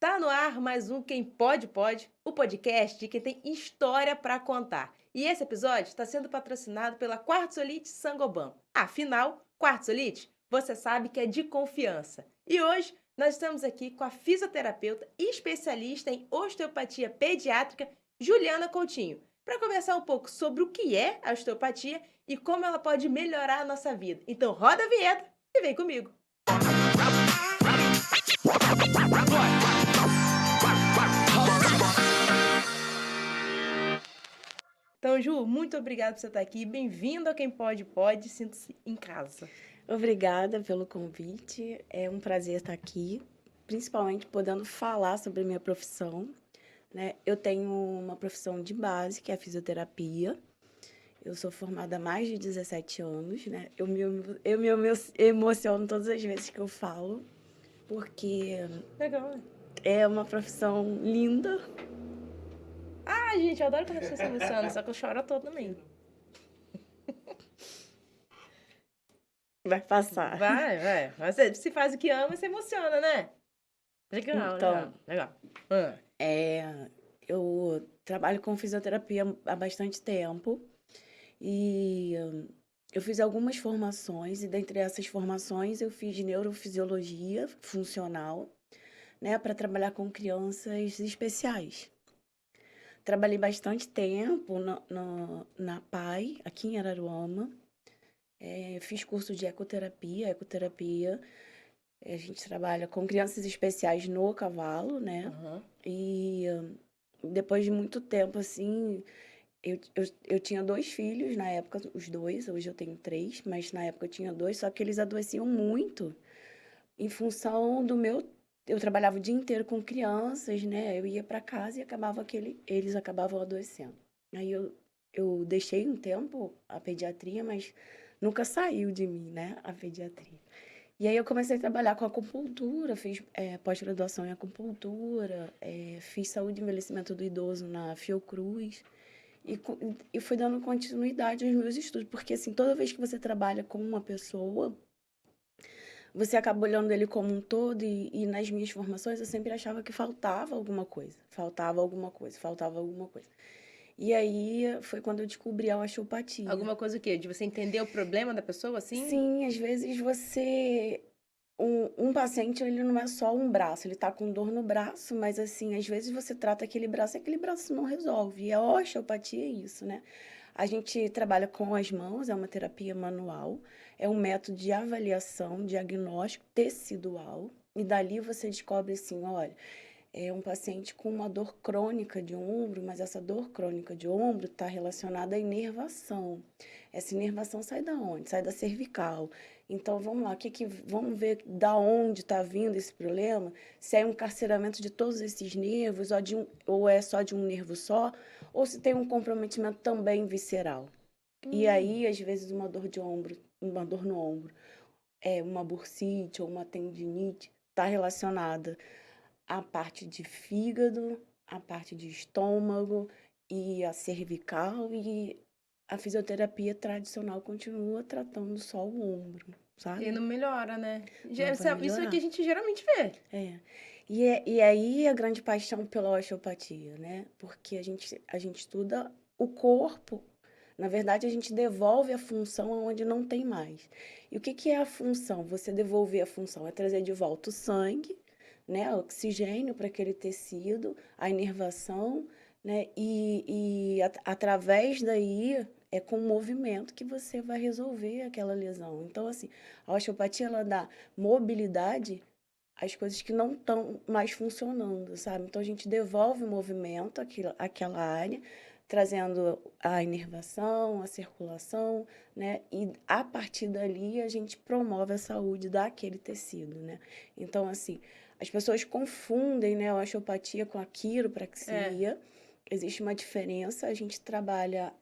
Tá no ar mais um Quem Pode Pode, o podcast de quem tem história para contar. E esse episódio está sendo patrocinado pela Quartzolite Sangoban. Afinal, Quartzolite, você sabe que é de confiança. E hoje nós estamos aqui com a fisioterapeuta e especialista em osteopatia pediátrica, Juliana Coutinho, para conversar um pouco sobre o que é a osteopatia e como ela pode melhorar a nossa vida. Então roda a vinheta e vem comigo. Então, Ju, muito obrigada por você estar aqui. Bem-vindo a Quem Pode Pode. Sinta-se em casa. Obrigada pelo convite. É um prazer estar aqui, principalmente podendo falar sobre a minha profissão, né? Eu tenho uma profissão de base, que é a fisioterapia. Eu sou formada há mais de 17 anos, né? Eu me emociono todas as vezes que eu falo, porque Legal, né? é uma profissão linda. Ah, gente, eu adoro quando você se emociona, só que eu choro todo também. Vai passar. Vai. Mas você se faz o que ama, você emociona, né? Legal, Então, legal. Ah, eu trabalho com fisioterapia há bastante tempo. E eu fiz algumas formações, e dentre essas formações eu fiz neurofisiologia funcional, né, para trabalhar com crianças especiais. Trabalhei bastante tempo na PAI, aqui em Araruama. Fiz curso de ecoterapia. A gente trabalha com crianças especiais no cavalo, né? aham. E depois de muito tempo, assim, eu tinha 2 filhos na época, os 2, hoje eu tenho 3, mas na época eu tinha 2, só que eles adoeciam muito em função do meu. Eu trabalhava o dia inteiro com crianças, né? Eu ia para casa e acabava que eles acabavam adoecendo. Aí eu deixei um tempo a pediatria, mas nunca saiu de mim, né? A pediatria. E aí eu comecei a trabalhar com acupuntura, fiz pós-graduação em acupuntura, fiz saúde e envelhecimento do idoso na Fiocruz. E fui dando continuidade aos meus estudos, porque assim, toda vez que você trabalha com uma pessoa, você acaba olhando ele como um todo, e nas minhas formações eu sempre achava que faltava alguma coisa, faltava alguma coisa, faltava alguma coisa. E aí foi quando eu descobri a osteopatia. Alguma coisa o quê? De você entender o problema da pessoa, assim? Sim, às vezes você. Um paciente, ele não é só um braço, ele tá com dor no braço, mas assim, às vezes você trata aquele braço e aquele braço não resolve. E a osteopatia é isso, né? A gente trabalha com as mãos, é uma terapia manual, é um método de avaliação, diagnóstico tecidual, e dali você descobre assim, olha, é um paciente com uma dor crônica de ombro, mas essa dor crônica de ombro está relacionada à inervação. Essa inervação sai da onde? Sai da cervical. Então vamos lá, vamos ver da onde está vindo esse problema? Se é um carceramento de todos esses nervos, ou é só de um nervo só, ou se tem um comprometimento também visceral. E aí, às vezes, uma dor de ombro, uma dor no ombro, uma bursite ou uma tendinite, está relacionada a parte de fígado, a parte de estômago e a cervical, e a fisioterapia tradicional continua tratando só o ombro, E não sabe? melhora, né? Não vai Isso é que a melhorar. gente geralmente vê. É. E aí a grande paixão pela osteopatia, né? Porque a gente estuda o corpo. Na verdade, a gente devolve a função aonde não tem mais. E o que que é a função? Você devolver a função é trazer de volta o sangue, né? O oxigênio para aquele tecido, a inervação, né? Através daí é com o movimento que você vai resolver aquela lesão. Então, assim, a osteopatia ela dá mobilidade às coisas que não estão mais funcionando, sabe? Então a gente devolve o movimento àquela área, trazendo a inervação, a circulação, né? E a partir dali a gente promove a saúde daquele tecido, né? Então, assim, as pessoas confundem, né, a osteopatia com a É. quiropraxia. Existe uma diferença, a gente trabalha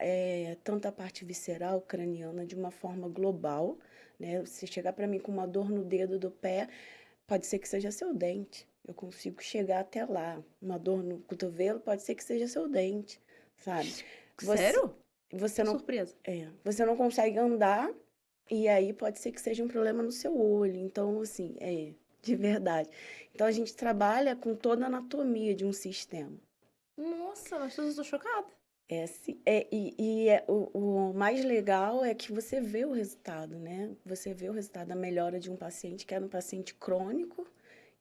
tanto a parte visceral, craniana, de uma forma global, né? Se chegar para mim com uma dor no dedo do pé, pode ser que seja seu dente. Eu consigo chegar até lá. Uma dor no cotovelo pode ser que seja seu dente, sabe? Você, Sério? você Tô não, surpresa. você não consegue andar, e aí pode ser que seja um problema no seu olho. Então, assim, de verdade. Então a gente trabalha com toda a anatomia de um sistema. Nossa, mas eu tô chocada. O mais legal é que você vê o resultado, né? Você vê o resultado da melhora de um paciente que era um paciente crônico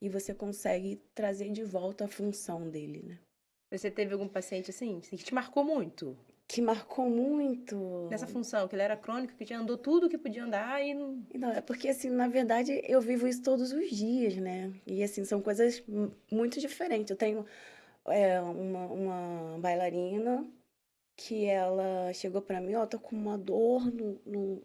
e você consegue trazer de volta a função dele, né? Você teve algum paciente assim, que te marcou muito Que marcou muito. nessa função, que ele era crônico, que já andou tudo que podia andar e não. Não, é porque, assim, na verdade, eu vivo isso todos os dias, né? E, assim, são coisas muito diferentes. Eu tenho uma bailarina que ela chegou pra mim, ó, tô com uma dor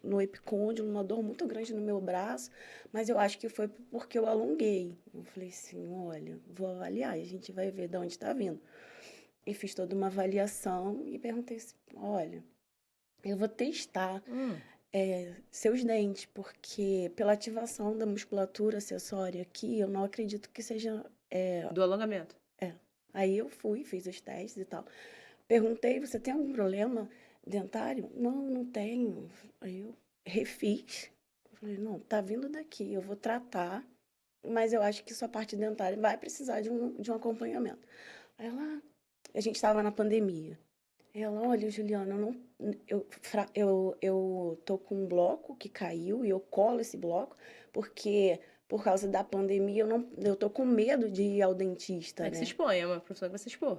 no epicôndilo, uma dor muito grande no meu braço, mas eu acho que foi porque eu alonguei. Eu falei assim, olha, vou avaliar, e a gente vai ver de onde tá vindo. E fiz toda uma avaliação e perguntei assim, olha, eu vou testar seus dentes, porque pela ativação da musculatura acessória aqui, eu não acredito que seja. Do alongamento. Aí eu fui, fiz os testes e tal. Perguntei, você tem algum problema dentário? Não, não tenho. Aí eu refiz. Falei, não, tá vindo daqui, eu vou tratar, mas eu acho que sua parte dentária vai precisar de um acompanhamento. Aí ela, a gente estava na pandemia. Ela, olha, Juliana, eu tô com um bloco que caiu e eu colo esse bloco, porque por causa da pandemia eu tô com medo de ir ao dentista, É que se né? expõe, é uma profissão que você se expor.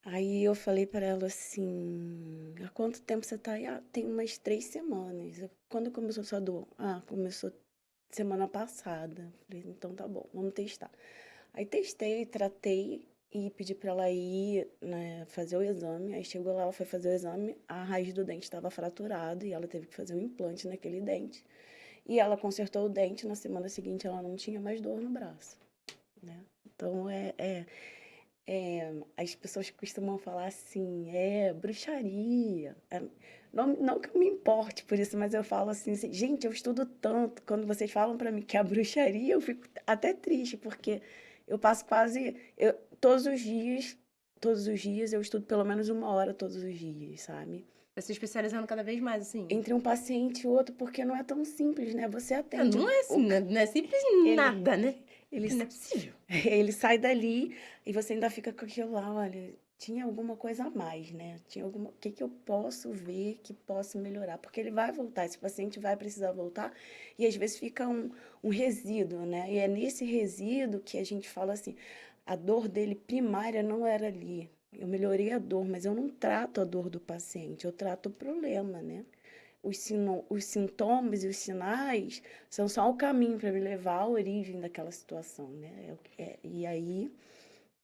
Aí eu falei para ela assim, há quanto tempo você tá aí? Ah, tem umas 3 semanas. Quando começou sua dor? Ah, começou semana passada. Falei, então tá bom, vamos testar. Aí testei, tratei e pedi para ela ir, né, fazer o exame. Aí chegou lá, ela foi fazer o exame, a raiz do dente estava fraturada e ela teve que fazer um implante naquele dente. E ela consertou o dente, na semana seguinte ela não tinha mais dor no braço, né? Então as pessoas costumam falar assim, bruxaria. Não que eu me importe por isso, mas eu falo assim, gente, eu estudo tanto. Quando vocês falam para mim que é bruxaria, eu fico até triste, porque eu passo todos os dias eu estudo pelo menos 1 hora todos os dias, sabe? Vai se especializando cada vez mais, assim. Entre um paciente e outro, porque não é tão simples, né? Você atende Não é o assim, não é simples ele, nada, né? ele, Não é possível. ele sai dali e você ainda fica com aquilo lá, olha, tinha alguma coisa a mais, né? O que que eu posso ver que posso melhorar? Porque ele vai voltar, esse paciente vai precisar voltar e às vezes fica um resíduo, né? E é nesse resíduo que a gente fala assim, a dor dele primária não era ali. Eu melhorei a dor, mas eu não trato a dor do paciente, eu trato o problema, né? Os sintomas e os sinais são só o caminho para me levar à origem daquela situação, né? E aí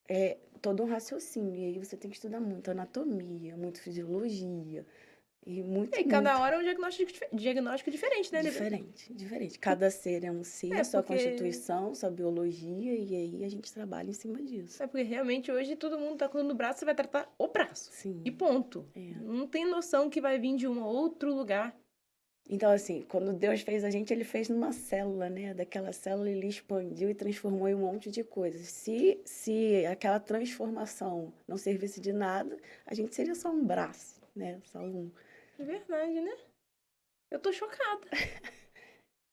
é todo um raciocínio. E aí você tem que estudar muito anatomia, muito fisiologia e E muito, cada muito hora é um diagnóstico diferente, né? diferente, diferente. Cada ser é um ser, sua Porque constituição, sua biologia, e aí a gente trabalha em cima disso. realmente hoje todo mundo tá com dor no braço, você vai tratar o braço. Sim, E ponto. é. Não tem noção que vai vir de um outro lugar. Então, assim, quando Deus fez a gente, ele fez numa célula, né? Daquela célula ele expandiu e transformou em um monte de coisas. Se aquela transformação não servisse de nada, a gente seria só um braço, né? Só um. É verdade, né? Eu tô chocada.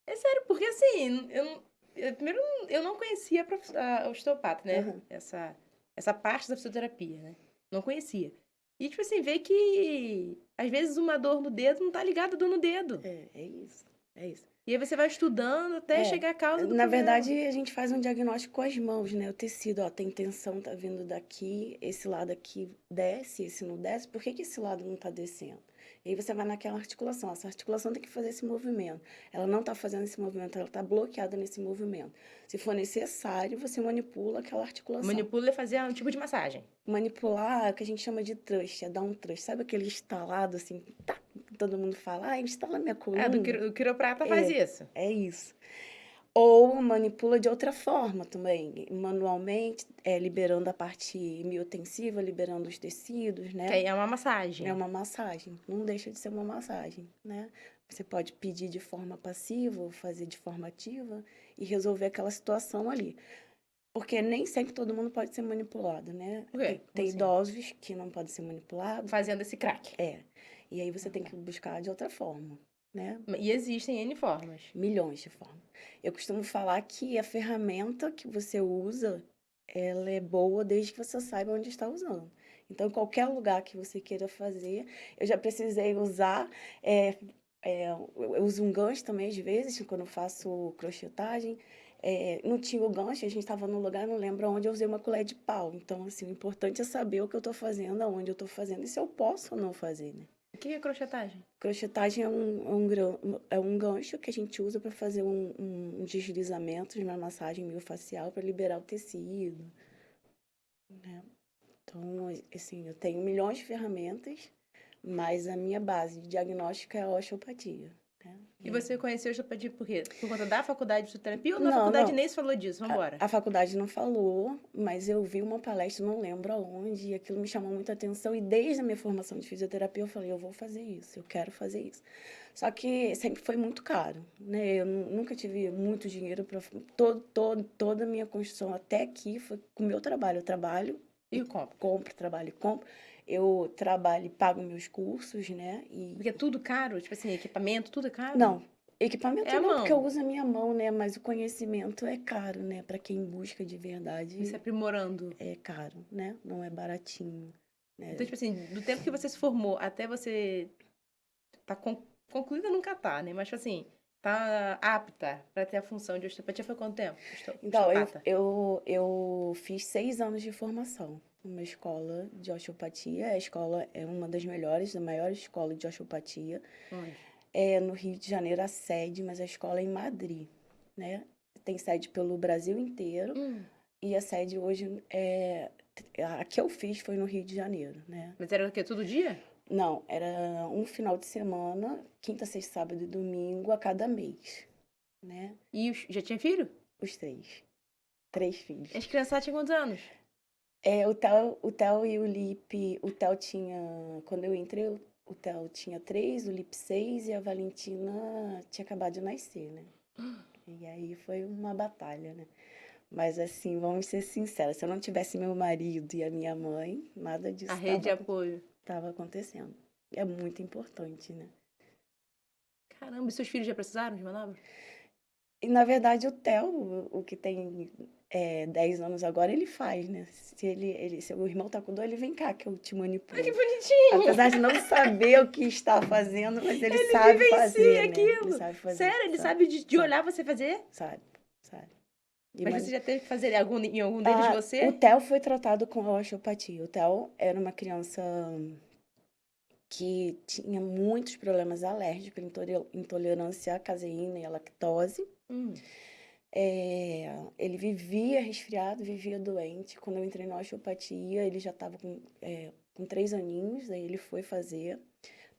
É sério, porque assim, primeiro eu não conhecia a osteopata, né? Aham. Essa parte da fisioterapia, né? Não conhecia. E, tipo assim, ver que às vezes uma dor no dedo não tá ligada à dor no dedo. É isso. É isso. E aí você vai estudando até É, chegar à causa do na problema. verdade, a gente faz um diagnóstico com as mãos, né? O tecido, ó, tem tensão, tá vindo daqui, esse lado aqui desce, esse não desce, por que que esse lado não tá descendo? E aí você vai naquela articulação, essa articulação tem que fazer esse movimento. Ela não tá fazendo esse movimento, ela tá bloqueada nesse movimento. Se for necessário, você manipula aquela articulação. Manipula é fazer um tipo de massagem. Manipular é o que a gente chama de thrust, é dar um thrust. Sabe aquele estalado assim, tá, todo mundo fala, instala minha coluna. O quiroprata faz isso. É isso. Ou manipula de outra forma também, manualmente, liberando a parte miotensiva, liberando os tecidos, né? Que aí é uma massagem. É uma massagem, não deixa de ser uma massagem, né? Você pode pedir de forma passiva ou fazer de forma ativa e resolver aquela situação ali. Porque nem sempre todo mundo pode ser manipulado, né? Por quê? Tem Como assim? idosos que não podem ser manipulados. Fazendo esse crack. E aí você tem que buscar de outra forma. né? E existem N formas. Milhões de formas. Eu costumo falar que a ferramenta que você usa, ela é boa desde que você saiba onde está usando. Então, qualquer lugar que você queira fazer, eu já precisei usar, é, eu uso um gancho também às vezes, quando eu faço crochetagem. Não tinha o gancho, a gente estava num lugar, não lembro onde, eu usei uma colher de pau. Então, assim, o importante é saber o que eu estou fazendo, aonde eu estou fazendo e se eu posso ou não fazer, né? O que é crochetagem? Crochetagem é um gancho que a gente usa para fazer um deslizamento na massagem miofascial para liberar o tecido, né? Então, assim, eu tenho milhões de ferramentas, mas a minha base de diagnóstico é a osteopatia, né? E você conheceu osteopatia por quê? Por conta da faculdade de fisioterapia ou na Não, faculdade não. nem se falou disso? Vambora. A faculdade não falou, mas eu vi uma palestra, não lembro aonde, e aquilo me chamou muita atenção. E desde a minha formação de fisioterapia, eu falei, eu vou fazer isso, eu quero fazer isso. Só que sempre foi muito caro, né? Eu nunca tive muito dinheiro para toda a minha construção até aqui foi com o meu trabalho. Eu trabalho E e o compra? compro, trabalho e compro. Eu trabalho e pago meus cursos, né? Porque é tudo caro? Tipo assim, equipamento, tudo é caro? Não, É equipamento a não, porque eu mão. uso a minha mão, né? Mas o conhecimento é caro, né? Para quem busca de E se verdade, aprimorando. é caro, né? Não é baratinho, Então, né? tipo assim, do tempo que você se formou até você tá concluída nunca tá, né? Mas, tipo assim, tá apta pra ter a função de osteopatia foi quanto tempo? Então, Osteopata. eu fiz 6 anos de formação numa escola de osteopatia. A escola é uma das melhores, a maior escola de osteopatia. Onde? É no Rio de Janeiro a sede, mas a escola é em Madrid, né? Tem sede pelo Brasil inteiro. Hum. E a sede hoje é. A que eu fiz foi no Rio de Janeiro, né? Mas era o quê? Todo dia? Não, era um final de semana, quinta, sexta, sábado e domingo, a cada mês, né? E já tinha filho? Os três. Três filhos. As criançadas tinham quantos anos? O Theo e o Lipe. O Theo tinha. Quando eu entrei, o Theo tinha 3, o Lipe 6 e a Valentina tinha acabado de nascer, né? E aí foi uma batalha, né? Mas assim, vamos ser sinceros, se eu não tivesse meu marido e a minha mãe, nada disso A rede de apoio. estava acontecendo. É muito importante, né? Caramba, e seus filhos já precisaram de manobra? E na verdade o Theo, o que tem 10 anos agora, ele faz, né? Se o irmão tá com dor, ele vem cá que eu te manipulo. Ai, que bonitinho! Apesar de não saber o que está fazendo, mas ele Ele sabe vivencia fazer, né? Ele aquilo. sabe fazer. Sério, ele sabe de sabe. olhar você fazer? Sabe, sabe. Mas você já teve que fazer em algum deles O você? Theo foi tratado com osteopatia. O Theo era uma criança que tinha muitos problemas alérgicos, intolerância à caseína e à lactose. Hum. Ele vivia resfriado, vivia doente. Quando eu entrei na osteopatia, ele já estava com 3 aninhos, daí ele foi fazer.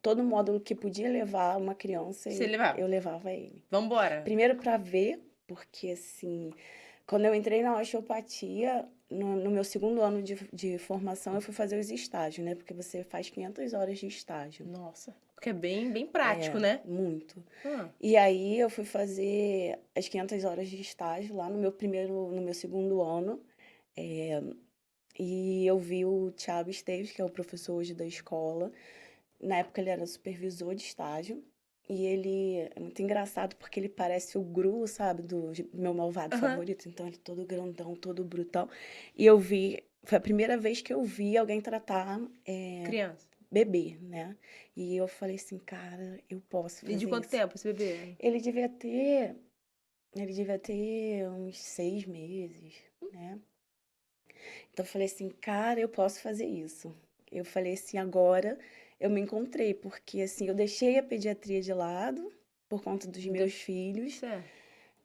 Todo módulo que podia levar uma criança, Você levava? eu levava ele. Vambora. Primeiro para ver, porque assim, quando eu entrei na osteopatia, no meu segundo ano de formação, eu fui fazer os estágios, né? Porque você faz 500 horas de estágio. Nossa, porque é bem prático, né? Muito. Ah, E aí eu fui fazer as 500 horas de estágio lá no meu segundo ano. É, e eu vi o Thiago Esteves, que é o professor hoje da escola. Na época ele era supervisor de estágio. E ele é muito engraçado porque ele parece o Gru, sabe? Do meu malvado aham. favorito. Então ele todo grandão, todo brutão. E foi a primeira vez que eu vi alguém tratar Criança. bebê, né? E eu falei assim, cara, eu posso E de fazer quanto isso. tempo esse bebê? Ele devia ter, ele devia ter uns 6 meses, né? Então eu falei assim, cara, eu posso fazer isso. Eu falei assim, agora eu me encontrei, porque assim, eu deixei a pediatria de lado por conta dos meus filhos, Certo.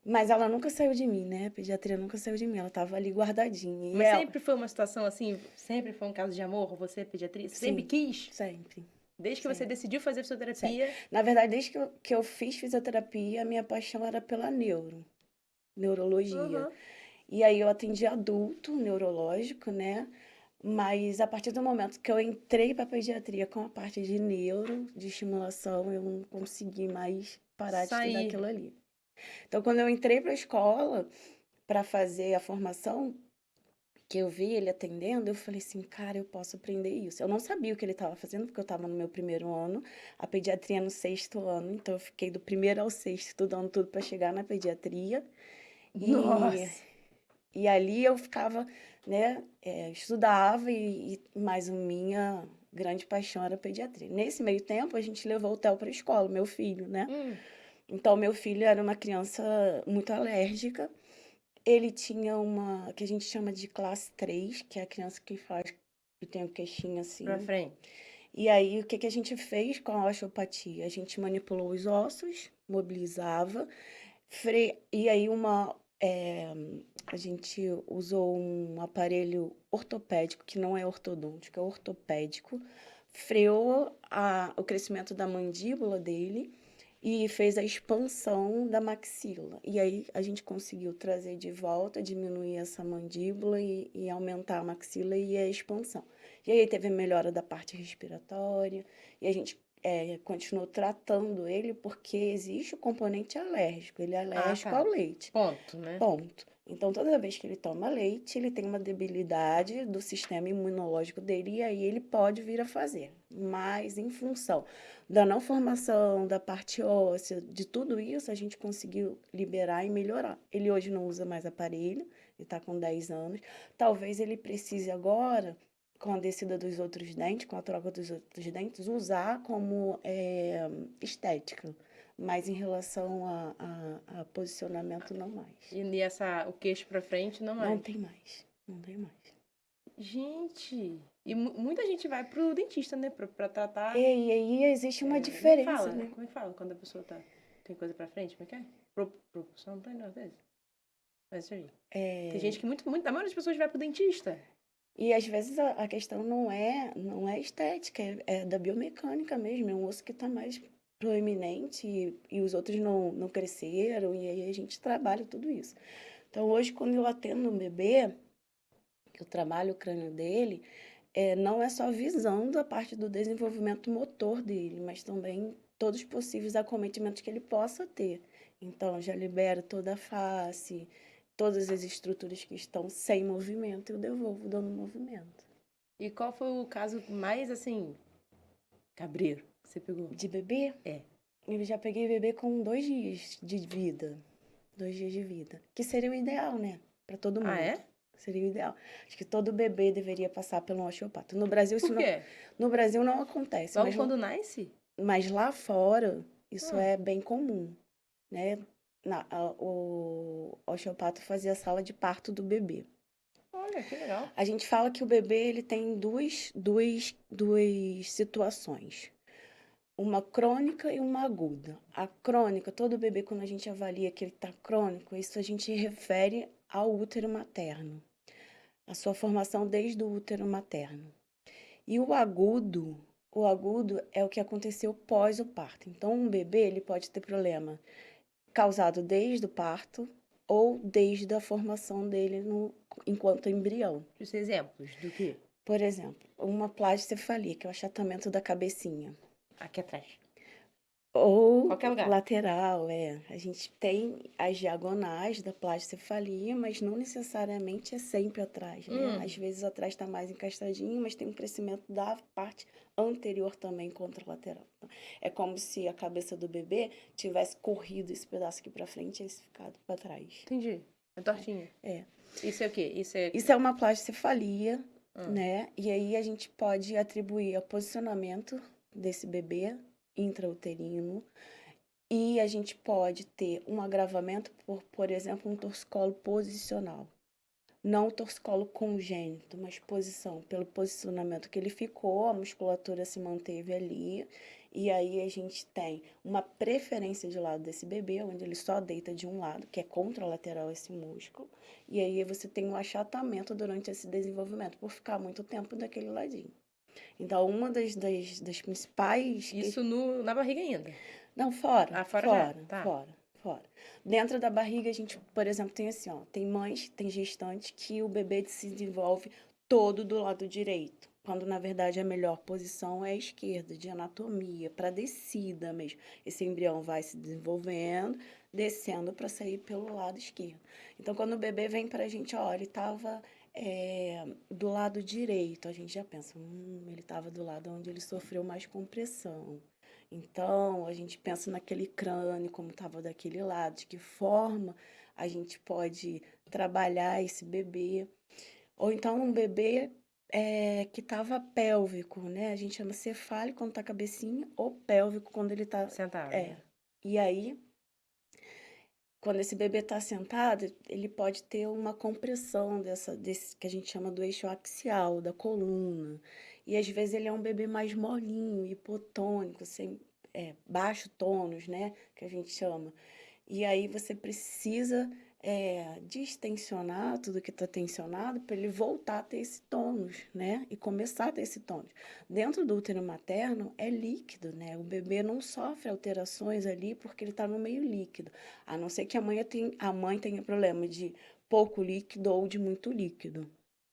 mas ela nunca saiu de mim, né? A pediatria nunca saiu de mim, ela tava ali guardadinha. E Mas ela, sempre foi uma situação assim, sempre foi um caso de amor, você, pediatria? Você sempre sim, quis? sempre, Desde que você sempre, decidiu fazer sempre. fisioterapia? Na verdade, desde que eu fiz fisioterapia, a minha paixão era pela neurologia. Uhum. E aí eu atendi adulto, neurológico, né? Mas a partir do momento que eu entrei para pediatria com a parte de neuro, de estimulação, eu não consegui mais parar de estudar Sair. aquilo ali. Então, quando eu entrei para a escola para fazer a formação, que eu vi ele atendendo, eu falei assim, cara, eu posso aprender isso. Eu não sabia o que ele estava fazendo, porque eu estava no meu primeiro ano, a pediatria no sexto ano, então eu fiquei do primeiro ao sexto estudando tudo para chegar na pediatria. E, Nossa! e ali eu ficava, né, estudava mas a minha grande paixão era a pediatria. Nesse meio tempo, a gente levou o Theo para a escola, meu filho, né? Hum, Então, meu filho era uma criança muito alérgica. Ele tinha uma, que a gente chama de classe 3, que é a criança que tem o queixinho pra assim. frente. E aí, o que que a gente fez com a osteopatia? A gente manipulou os ossos, mobilizava, e aí a gente usou um aparelho ortopédico, que não é ortodôntico, é ortopédico, freou o crescimento da mandíbula dele e fez a expansão da maxila. E aí a gente conseguiu trazer de volta, diminuir essa mandíbula e aumentar a maxila e a expansão. E aí teve a melhora da parte respiratória, e a gente continuou tratando ele porque existe o componente alérgico, ele é Ah, alérgico ao tá. leite. Ponto, né? Ponto. Então, toda vez que ele toma leite, ele tem uma debilidade do sistema imunológico dele e aí ele pode vir a fazer. Mas, em função da não formação, da parte óssea, de tudo isso, a gente conseguiu liberar e melhorar. Ele hoje não usa mais aparelho, ele está com 10 anos. Talvez ele precise agora, com a descida dos outros dentes, com a troca dos outros dentes, usar como estética. Mas em relação a posicionamento, não mais. E o queixo pra frente, não Não mais. tem mais. Não tem mais. Gente, e muita gente vai pro dentista, né? Pra tratar. E aí existe uma Como é que diferença, fala? né? Como é que fala quando a pessoa tem coisa pra frente? Como é que é? Propulsão, não tem, não, às vezes. Mas isso aí. Tem gente que a maioria das pessoas vai pro dentista. E às vezes a questão não é estética, é da biomecânica mesmo. É um osso que está mais proeminente e os outros não cresceram, e aí a gente trabalha tudo isso. Então, hoje, quando eu atendo um bebê, que eu trabalho o crânio dele, não é só visando a parte do desenvolvimento motor dele, mas também todos os possíveis acometimentos que ele possa ter. Então, já libero toda a face, todas as estruturas que estão sem movimento, eu devolvo dando movimento. E qual foi o caso mais, assim, cabreiro que você pegou? De bebê, É. eu já peguei bebê com 2 dias de vida. 2 dias de vida. Que seria o ideal, né? Para todo mundo. Ah, é? Seria o ideal. Acho que todo bebê deveria passar pelo osteopata. No Brasil, Por quê? no Brasil não acontece, Logo quando nasce? mas lá fora isso Ah, é bem comum, né? O osteopata fazia a sala de parto do bebê. olha, que legal. A gente fala que o bebê ele tem duas situações. Uma crônica e uma aguda. A crônica, todo bebê, quando a gente avalia que ele está crônico, isso a gente refere ao útero materno, a sua formação desde o útero materno. E o agudo é o que aconteceu pós o parto. Então, um bebê ele pode ter problema causado desde o parto ou desde a formação dele enquanto embrião. Os exemplos do quê? Por exemplo, uma plagicefalia, que é o achatamento da cabecinha. Aqui atrás. Ou Qualquer lugar. lateral, A gente tem as diagonais da plagicefalia, mas não necessariamente é sempre atrás, né? Às vezes atrás está mais encastadinho, mas tem um crescimento da parte anterior também contralateral. Então, é como se a cabeça do bebê tivesse corrido esse pedaço aqui para frente e esse ficado para trás. Entendi. É tortinho. É. Isso é o quê? Isso é uma plagicefalia, né? E aí a gente pode atribuir ao posicionamento desse bebê intrauterino e a gente pode ter um agravamento por exemplo, um torcicolo posicional. Não o torcicolo congênito, mas pelo posicionamento que ele ficou, a musculatura se manteve ali, e aí a gente tem uma preferência de lado desse bebê, onde ele só deita de um lado, que é contralateral esse músculo, e aí você tem um achatamento durante esse desenvolvimento, por ficar muito tempo daquele ladinho. Então, uma das principais... Isso na barriga ainda? Não, fora. Ah, fora fora, já? Tá. fora. Dentro da barriga, a gente, por exemplo, tem assim, ó, tem mães, tem gestantes que o bebê se desenvolve todo do lado direito, quando na verdade a melhor posição é a esquerda, de anatomia, para descida mesmo. Esse embrião vai se desenvolvendo, descendo para sair pelo lado esquerdo. Então, quando o bebê vem para a gente, ó, ele estava Do lado direito, a gente já pensa, ele estava do lado onde ele sofreu mais compressão. Então, a gente pensa naquele crânio, como estava daquele lado, de que forma a gente pode trabalhar esse bebê. Ou então um bebê que estava pélvico, né? A gente chama cefálico quando está a cabecinha, ou pélvico quando ele está. Sentado, É. né? E aí, quando esse bebê está sentado, ele pode ter uma compressão desse que a gente chama do eixo axial, da coluna. E às vezes ele é um bebê mais molinho, hipotônico, sem, baixo tônus, né? Que a gente chama. E aí você precisa distensionar tudo que está tensionado para ele voltar a ter esse tônus, né? E começar a ter esse tônus. Dentro do útero materno é líquido, né? O bebê não sofre alterações ali porque ele está no meio líquido. A não ser que a mãe tenha problema de pouco líquido ou de muito líquido.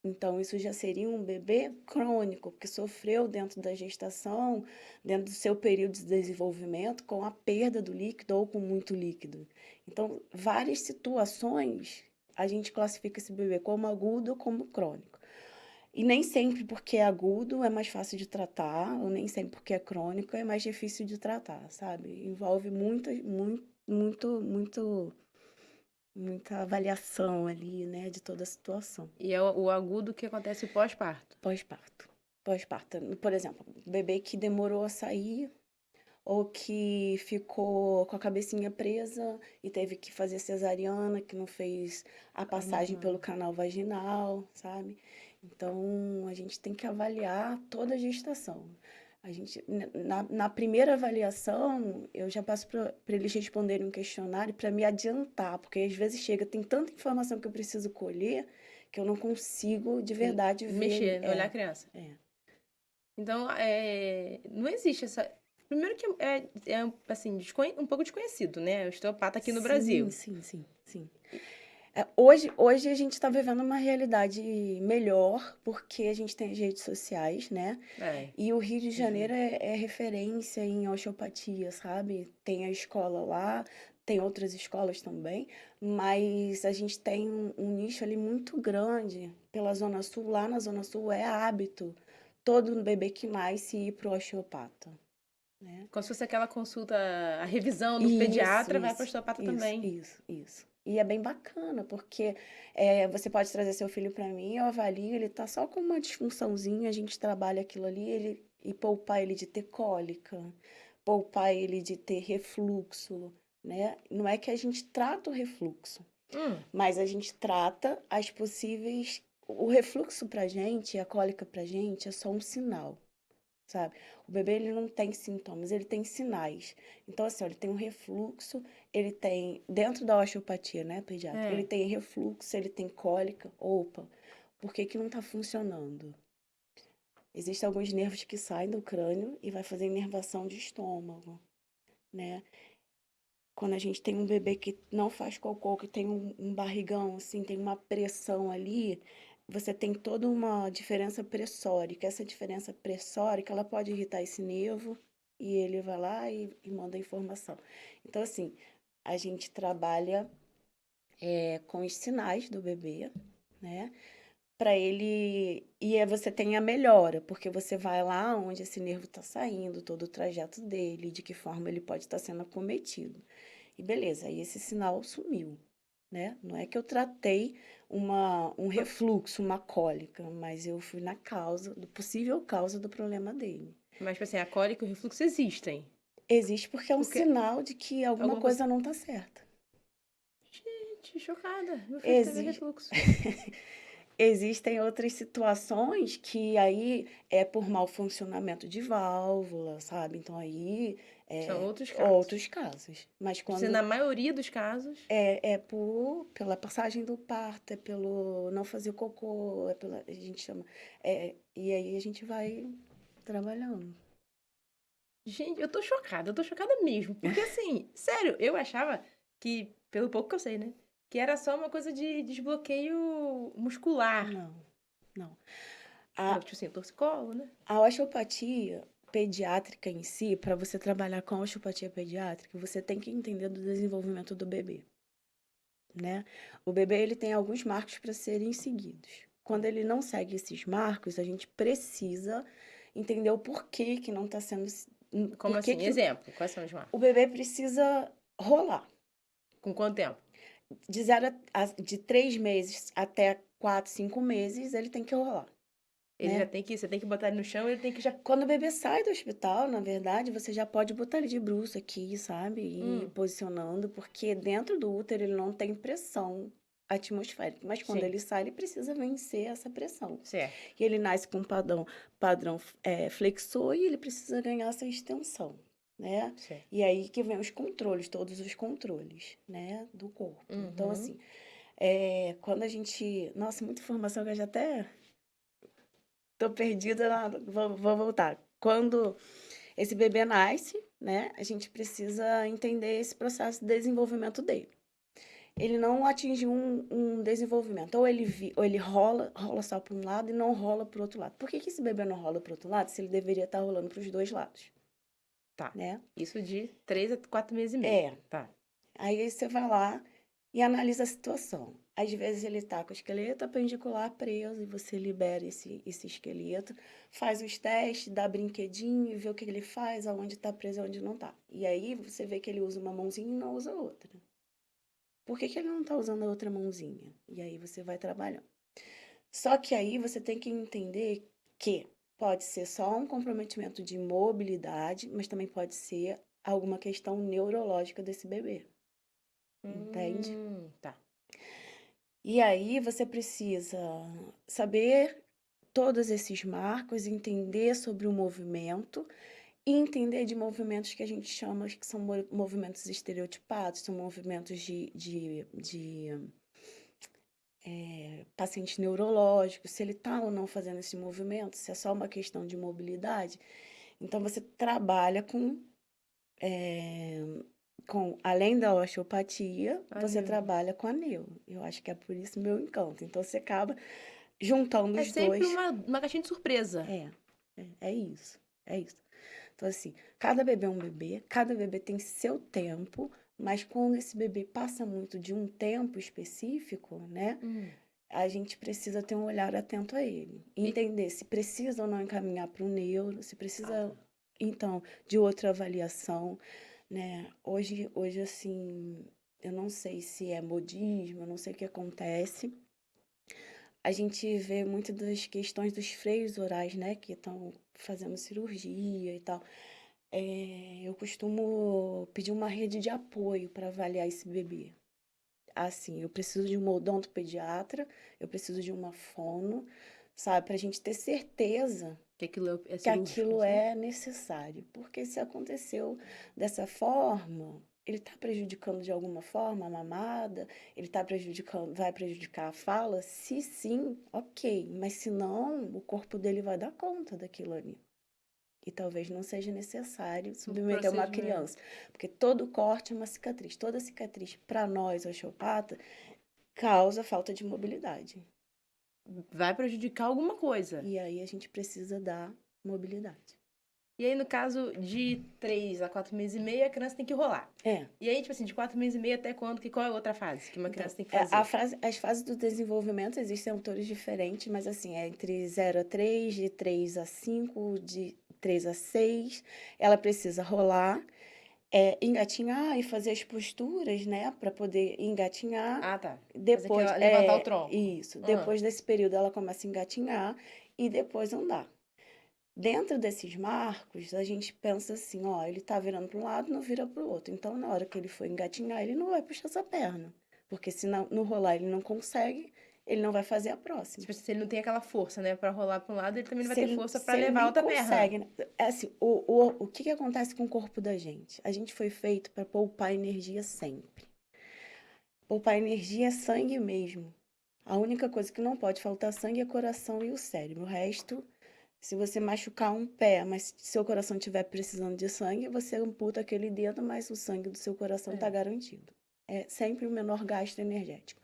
Então, isso já seria um bebê crônico, que sofreu dentro da gestação, dentro do seu período de desenvolvimento, com a perda do líquido ou com muito líquido. Então, várias situações a gente classifica esse bebê como agudo ou como crônico. E nem sempre porque é agudo é mais fácil de tratar, ou nem sempre porque é crônico é mais difícil de tratar, sabe? Envolve muita avaliação ali, né, de toda a situação. E é o agudo que acontece pós-parto. Pós-parto. Pós-parto. Por exemplo, bebê que demorou a sair ou que ficou com a cabecinha presa e teve que fazer cesariana, que não fez a passagem pelo canal vaginal, sabe? Então, a gente tem que avaliar toda a gestação. A gente, na primeira avaliação, eu já passo para eles responderem um questionário para me adiantar, porque às vezes chega, tem tanta informação que eu preciso colher que eu não consigo de verdade ver. Mexer, olhar a criança. Então, não existe essa. Primeiro que assim, um pouco desconhecido, né? O osteopata aqui no Brasil. Sim. Hoje a gente está vivendo uma realidade melhor, porque a gente tem as redes sociais, né? E o Rio de Janeiro é referência em osteopatia, sabe? Tem a escola lá, tem outras escolas também, mas a gente tem um nicho ali muito grande pela Zona Sul. Lá na Zona Sul é hábito todo bebê que nasce ir para o osteopata, né? Como se fosse aquela consulta, a revisão do pediatra vai para o osteopata também. Isso. E é bem bacana, porque você pode trazer seu filho para mim, eu avalio, ele tá só com uma disfunçãozinha, a gente trabalha aquilo ali, e poupar ele de ter cólica, poupar ele de ter refluxo, né? Não é que a gente trata o refluxo, mas a gente trata as possíveis. O refluxo pra gente, a cólica pra gente é só um sinal, sabe? O bebê, ele não tem sintomas, ele tem sinais. Então, assim, ó, ele tem um refluxo, ele tem, dentro da osteopatia, né, pediatra, ele tem refluxo, ele tem cólica. Opa, por que que não tá funcionando? Existem alguns nervos que saem do crânio e vai fazer inervação de estômago, né? Quando a gente tem um bebê que não faz cocô, que tem um barrigão, assim, tem uma pressão ali, você tem toda uma diferença pressórica. Essa diferença pressórica, ela pode irritar esse nervo e ele vai lá e manda a informação. Então, assim, a gente trabalha com os sinais do bebê, né? Para ele. E aí você tem a melhora, porque você vai lá onde esse nervo está saindo, todo o trajeto dele, de que forma ele pode estar sendo acometido. E beleza, aí esse sinal sumiu, né? Não é que eu tratei um refluxo, uma cólica, mas eu fui na possível causa do problema dele. Mas, tipo assim, a cólica e o refluxo existem. Existe porque é um sinal de que alguma coisa não tá certa. Gente, chocada. Meu filho teve refluxo. Existem outras situações que aí é por mau funcionamento de válvula, sabe? Então aí São outros casos. Mas quando Na maioria dos casos. pela passagem do parto, é pelo não fazer cocô, a gente chama. E aí a gente vai trabalhando. Gente, eu tô chocada mesmo. Porque assim, sério, eu achava que, pelo pouco que eu sei, né? Que era só uma coisa de desbloqueio muscular. Não. Tipo assim, torcicolo, né? A osteopatia pediátrica em si, para você trabalhar com a osteopatia pediátrica, você tem que entender do desenvolvimento do bebê, né? O bebê, ele tem alguns marcos para serem seguidos. quando ele não segue esses marcos, a gente precisa entender o porquê que não está sendo... Como Por que assim? que Exemplo, quais são os marcos? o bebê precisa rolar. Com quanto tempo? De 3 meses até 4, 5 meses, ele tem que rolar, Ele já né? tem que, você tem que botar ele no chão, ele tem que já... Quando o bebê sai do hospital, na verdade, você já pode botar ele de bruço aqui, sabe? E ir Hum, posicionando, porque dentro do útero ele não tem pressão atmosférica. Mas quando sim, ele sai, ele precisa vencer essa pressão. certo. E ele nasce com um padrão flexor e ele precisa ganhar essa extensão, né? Certo. E aí que vem os controles, todos os controles, né, do corpo. Então, Uhum. assim, quando a gente... Nossa, muita informação que eu já até tô perdida, vou voltar. Quando esse bebê nasce, né, a gente precisa entender esse processo de desenvolvimento dele. Ele não atingiu um desenvolvimento. Ou ele rola só para um lado e não rola para o outro lado. Por que esse bebê não rola para o outro lado se ele deveria estar rolando para os dois lados, Tá. né? Isso de 3 a 4 meses e meio. É. Tá. Aí você vai lá e analisa a situação. Às vezes ele tá com o esqueleto apendicular preso e você libera esse esqueleto, faz os testes, dá brinquedinho e vê o que ele faz, aonde tá preso e onde não tá. E aí você vê que ele usa uma mãozinha e não usa outra. Por que ele não tá usando a outra mãozinha? E aí você vai trabalhando. Só que aí você tem que entender que pode ser só um comprometimento de mobilidade, mas também pode ser alguma questão neurológica desse bebê, entende? Tá. E aí você precisa saber todos esses marcos, entender sobre o movimento e entender de movimentos que a gente chama que são movimentos estereotipados, são movimentos de paciente neurológico, se ele está ou não fazendo esse movimento, se é só uma questão de mobilidade. Então, você trabalha além da osteopatia, A você neuro. trabalha com a neuro. Eu acho que é por isso meu encanto. Então, você acaba juntando É os sempre dois. uma caixinha de surpresa. É isso, é isso. Então, assim, cada bebê é um bebê, cada bebê tem seu tempo, mas quando esse bebê passa muito de um tempo específico, né, Hum. a gente precisa ter um olhar atento a ele. E- Entender se precisa ou não encaminhar para o neuro, se Ah, precisa, tá. então, de outra avaliação, né? Hoje, assim, eu não sei se é modismo, eu não sei o que acontece. A gente vê muito das questões dos freios orais, né, que estão fazendo cirurgia e tal. Eu costumo pedir uma rede de apoio para avaliar esse bebê. Assim, eu preciso de uma odontopediatra, eu preciso de uma fono, sabe, para a gente ter certeza Que aquilo é que cirúrgico, aquilo sim? é necessário. Porque se aconteceu dessa forma, ele está prejudicando de alguma forma a mamada, ele está prejudicando, vai prejudicar a fala? Se sim, ok. Mas se não, o corpo dele vai dar conta daquilo ali. E talvez não seja necessário Um submeter uma criança. procedimento. Porque todo corte é uma cicatriz. Toda cicatriz, para nós, osteopata, causa falta de mobilidade. Vai prejudicar alguma coisa. E aí a gente precisa dar mobilidade. E aí, no caso de 3 a 4 meses e meio, a criança tem que rolar. É. E aí, tipo assim, de 4 meses e meio até quando? Qual é a outra fase que uma Então, criança tem que fazer? as fases do desenvolvimento existem autores diferentes, mas assim, é entre 0 a 3, de 3 a 5, de 3 a 6. Ela precisa rolar, engatinhar e fazer as posturas, né, para poder engatinhar. Ah, tá. Fazer Depois, aquela, levantar o tronco. isso. Ah, Depois desse período, ela começa a engatinhar e depois andar. Dentro desses marcos, a gente pensa assim, ó, ele tá virando para um lado, não vira para o outro. Então, na hora que ele for engatinhar, ele não vai puxar essa perna. Porque se não, no rolar ele não consegue, ele não vai fazer a próxima. tipo assim, se ele não tem aquela força, né, pra rolar pra um lado, ele também não vai Se ter ele, força pra se ele levar a nem outra perna. consegue, né? É assim, o que acontece com o corpo da gente? A gente foi feito para poupar energia sempre. Poupar energia é sangue mesmo. A única coisa que não pode faltar sangue é coração e o cérebro. O resto, se você machucar um pé, mas seu coração estiver precisando de sangue, você amputa aquele dedo, mas o sangue do seu coração está É. garantido. É sempre o menor gasto energético.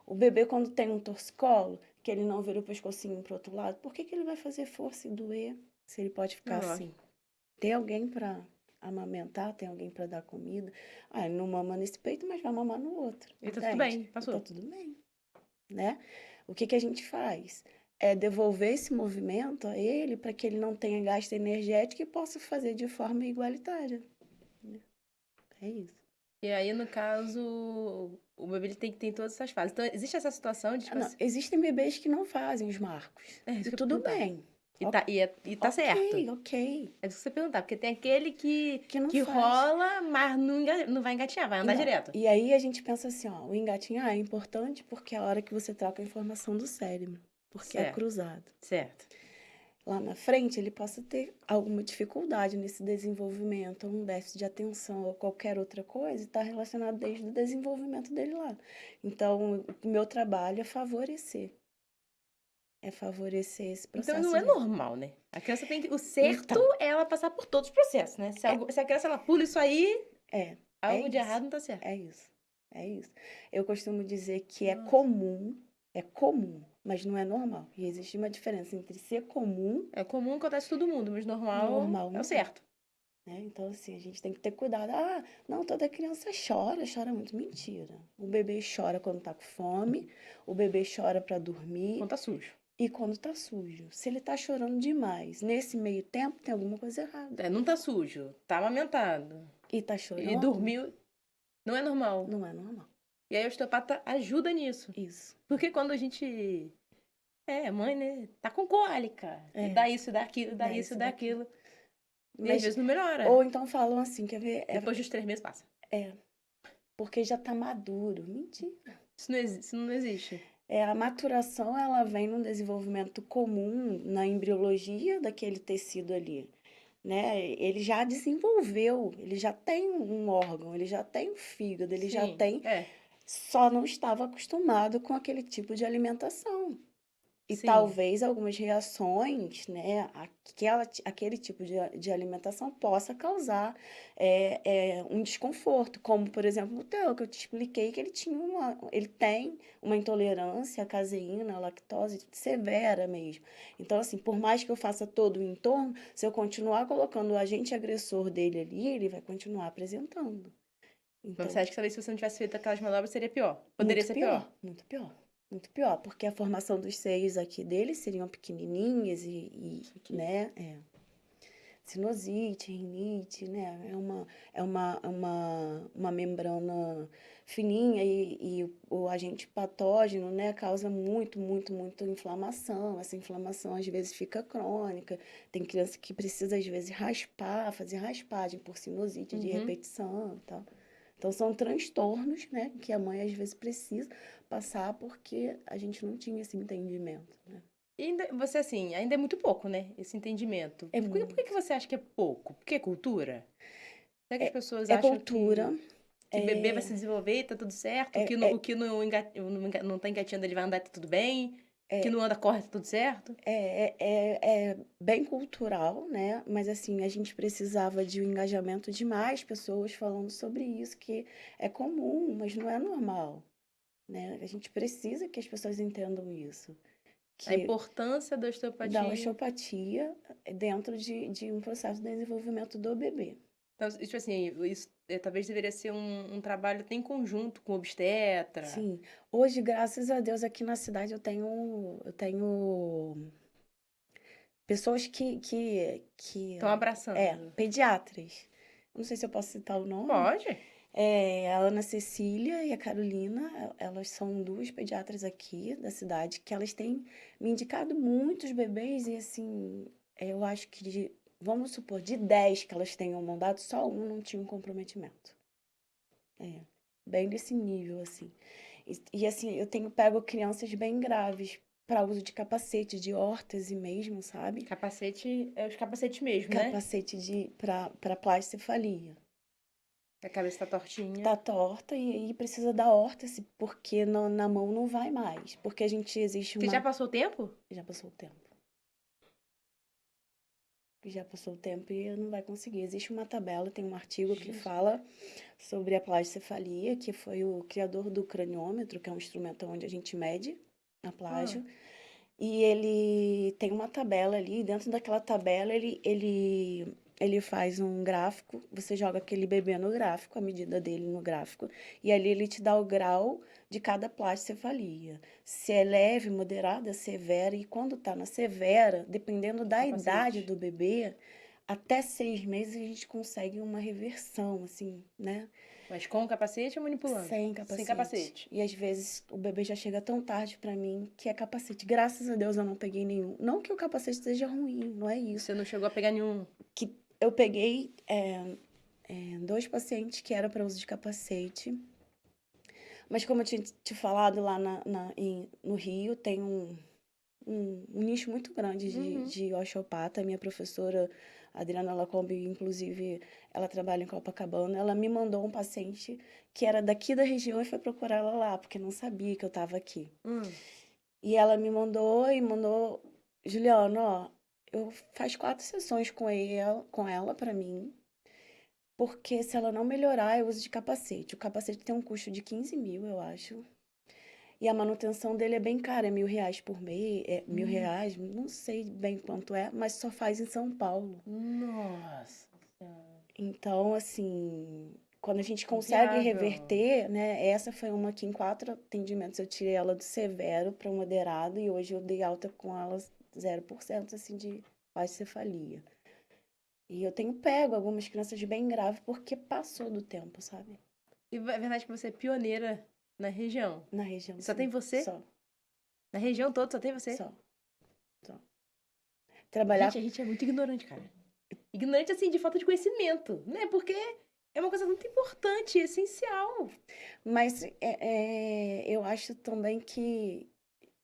O bebê, quando tem um torcicolo, que ele não vira o pescocinho para o outro lado, por que ele vai fazer força e doer se ele pode ficar Não, lógico. assim? Tem alguém para amamentar, tem alguém para dar comida. Ele não mama nesse peito, mas vai mamar no outro, E tá tudo entende? bem, E tá passou. tudo bem, né? O que que a gente faz? É devolver esse movimento a ele para que ele não tenha gasto energético e possa fazer de forma igualitária, né? É isso. E aí, no caso, o bebê ele tem todas essas fases. Então, existe essa situação de, tipo Não, assim... existem bebês que não fazem os marcos. É isso E que eu ia tudo perguntar. bem. E tá certo. Ok. É isso que você perguntar, porque tem aquele Que não que faz. rola, mas não vai engatinhar, vai andar Não. direto. E aí a gente pensa assim, ó, o engatinhar é importante porque é a hora que você troca a informação do cérebro, porque é Certo, cruzado. certo. Lá na frente ele possa ter alguma dificuldade nesse desenvolvimento, um déficit de atenção ou qualquer outra coisa, está relacionado desde o desenvolvimento dele lá. Então, o meu trabalho é favorecer esse Então não processo é dele. normal, né? A criança tem que. O certo Então, é ela passar por todos os processos, né? Se a criança ela pula isso aí, é algo de isso, errado não tá certo. é isso, é isso. Eu costumo dizer que Nossa. é comum, mas não é normal. E existe uma diferença entre ser comum É comum, acontece com todo mundo, mas e normal normal é o não é. certo. Né? Então, assim, a gente tem que ter cuidado. Ah, não, toda criança chora muito. Mentira. O bebê chora quando tá com fome, o bebê chora para dormir Quando tá sujo. e quando tá sujo. Se ele tá chorando demais, nesse meio tempo tem alguma coisa errada. É, não tá sujo, tá amamentado. E tá E chorando, dormiu, não é normal. não é normal. E aí o osteopata ajuda nisso. Isso. Porque quando a gente. É, mãe, né? Tá com cólica. E dá isso, dá aquilo, dá Dá isso, isso, dá dá aquilo. E às Mas, vezes não melhora. ou então falam assim, quer ver? Depois dos 3 meses passa. Porque já tá maduro. Mentira. Isso não existe. A maturação, ela vem num desenvolvimento comum na embriologia daquele tecido ali, né? Ele já desenvolveu, ele já tem um órgão, ele já tem um fígado, ele já Sim, tem, só não estava acostumado com aquele tipo de alimentação. E sim. talvez algumas reações, né, aquele tipo de alimentação possa causar um desconforto, como, por exemplo, o teu, que eu te expliquei que ele tem uma intolerância à caseína, à lactose severa mesmo. Então, assim, por mais que eu faça todo o entorno, se eu continuar colocando o agente agressor dele ali, ele vai continuar apresentando. Mas Então, você acha que talvez se você não tivesse feito aquelas manobras seria pior? Poderia muito ser pior, pior. muito pior. Muito pior, porque a formação dos seios aqui deles seriam pequenininhas né, sinusite, rinite, né, uma membrana fininha e o agente patógeno, né, causa muito inflamação. Essa inflamação às vezes fica crônica. Tem criança que precisa às vezes fazer raspagem por sinusite de repetição e tal. Então, são transtornos, né, que a mãe às vezes precisa passar porque a gente não tinha esse entendimento, né? E ainda, você, assim, ainda é muito pouco, né? Esse entendimento. É Por que você acha que é pouco? Porque é cultura? Será que as pessoas é acham cultura, que bebê vai se desenvolver e tá tudo certo? é, O que não tá engatinhando, ele vai andar e tá tudo bem? O que não anda, corre, tá tudo certo? é bem cultural, né? Mas assim, a gente precisava de um engajamento de mais pessoas falando sobre isso, que é comum, mas não é normal, né? A gente precisa que as pessoas entendam isso. A Que importância da da osteopatia. osteopatia dentro de um processo de desenvolvimento do bebê. Então, tipo assim, isso talvez deveria ser um trabalho até em conjunto com o obstetra. Sim, hoje, graças a Deus, aqui na cidade eu tenho pessoas que Estão abraçando. pediatras. Não sei se eu posso citar o nome. Pode? A Ana Cecília e a Carolina, elas são duas pediatras aqui da cidade que elas têm me indicado muitos bebês e assim, eu acho que vamos supor, de 10 que elas tenham mandado, só um não tinha um comprometimento. Bem desse nível, assim. Assim, eu tenho pego crianças bem graves para uso de capacete, de órtese mesmo, sabe? Capacete, é os capacetes mesmo, né? Capacete para plasticefalia. A cabeça tá tortinha. Tá torta e aí precisa da órtese, porque na mão não vai mais. Porque a gente existe Você uma. já passou o tempo? Já passou o tempo. Já passou o tempo e não vai conseguir. Existe uma tabela, tem um artigo que Jesus. fala sobre a plagicefalia, que foi o criador do craniômetro, que é um instrumento onde a gente mede a plágio. E ele tem uma tabela ali, dentro daquela tabela ele faz um gráfico, você joga aquele bebê no gráfico, a medida dele no gráfico, e ali ele te dá o grau de cada plasticefalia. Se é leve, moderada, severa, e quando tá na severa, dependendo da idade Capacete. do bebê, até 6 meses a gente consegue uma reversão, assim, né? Mas com capacete ou manipulando? Sem Sem capacete. capacete. E às vezes o bebê já chega tão tarde pra mim que é capacete. Graças a Deus eu não peguei nenhum. Não que o capacete seja ruim, não é isso. Você não chegou a pegar nenhum. Que eu peguei 2 pacientes que era para uso de capacete. Mas como eu tinha te falado lá no Rio, tem um nicho muito grande Uhum. de osteopata. Minha professora, Adriana Lacombe, inclusive, ela trabalha em Copacabana. Ela me mandou um paciente que era daqui da região e foi procurar ela lá, porque não sabia que eu estava aqui. E ela me mandou, Juliana, ó, eu faz 4 sessões com ela para mim, porque se ela não melhorar, eu uso de capacete. O capacete tem um custo de 15 mil, eu acho. E a manutenção dele é bem cara, é R$ 1.000 por mês, R$ 1.000, não sei bem quanto é, mas só faz em São Paulo. Nossa Senhora. Então, assim, quando a gente consegue Inviável. reverter, né? Essa foi uma que em 4 atendimentos eu tirei ela do severo para o moderado e hoje eu dei alta com ela 0% assim de cefalia. E eu tenho pego algumas crianças bem graves porque passou do tempo, sabe? E é verdade que você é pioneira na região. Na região. Só Sim. tem você? Só, Na região toda só tem você? só. Trabalhar Gente, a gente é muito ignorante, cara. Ignorante, assim, de falta de conhecimento, né? Porque é uma coisa muito importante, essencial. Mas eu acho também que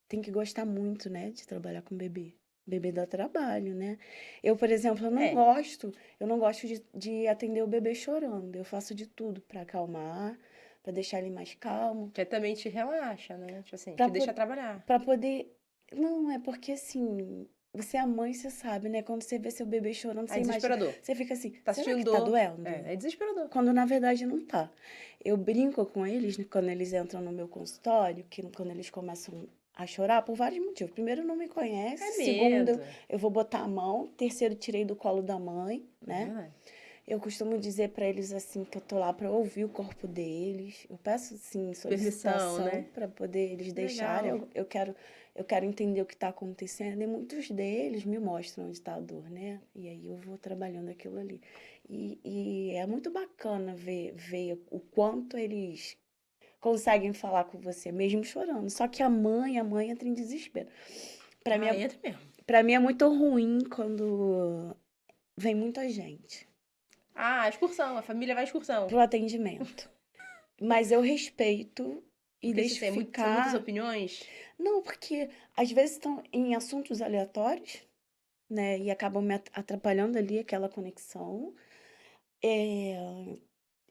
tem que gostar muito, né, de trabalhar com bebê. Bebê dá trabalho, né? Eu, por exemplo, eu não gosto de atender o bebê chorando. Eu faço de tudo para acalmar, para deixar ele mais calmo, Que também te relaxa, né? Tipo assim, para te deixa trabalhar. para poder. Não, é porque assim, você é mãe, você sabe, né? Quando você vê seu bebê chorando, É você imagina, desesperador. você fica assim, Tá será sentindo que tá dor. doendo? É desesperador. Quando na verdade não tá. Eu brinco com eles quando eles entram no meu consultório, que quando eles começam a chorar por vários motivos. Primeiro, não me conhece. É Segundo, medo. eu vou botar a mão. Terceiro, tirei do colo da mãe, É né? verdade. Eu costumo dizer pra eles assim que eu tô lá pra ouvir o corpo deles. Eu peço assim Permissão, solicitação né? pra poder eles deixarem. Legal. Eu quero entender o que tá acontecendo e muitos deles me mostram onde tá a dor, né? E aí eu vou trabalhando aquilo ali. E é muito bacana ver o quanto eles conseguem falar com você, mesmo chorando. Só que a mãe entra em desespero. Pra mim, Entra mesmo. pra mim é muito ruim quando vem muita gente Ah, excursão. A família vai à excursão. pro atendimento. Mas eu respeito e Porque deixo são muitas ficar. opiniões. Não, porque às vezes estão em assuntos aleatórios, né? E acabam me atrapalhando ali aquela conexão. É,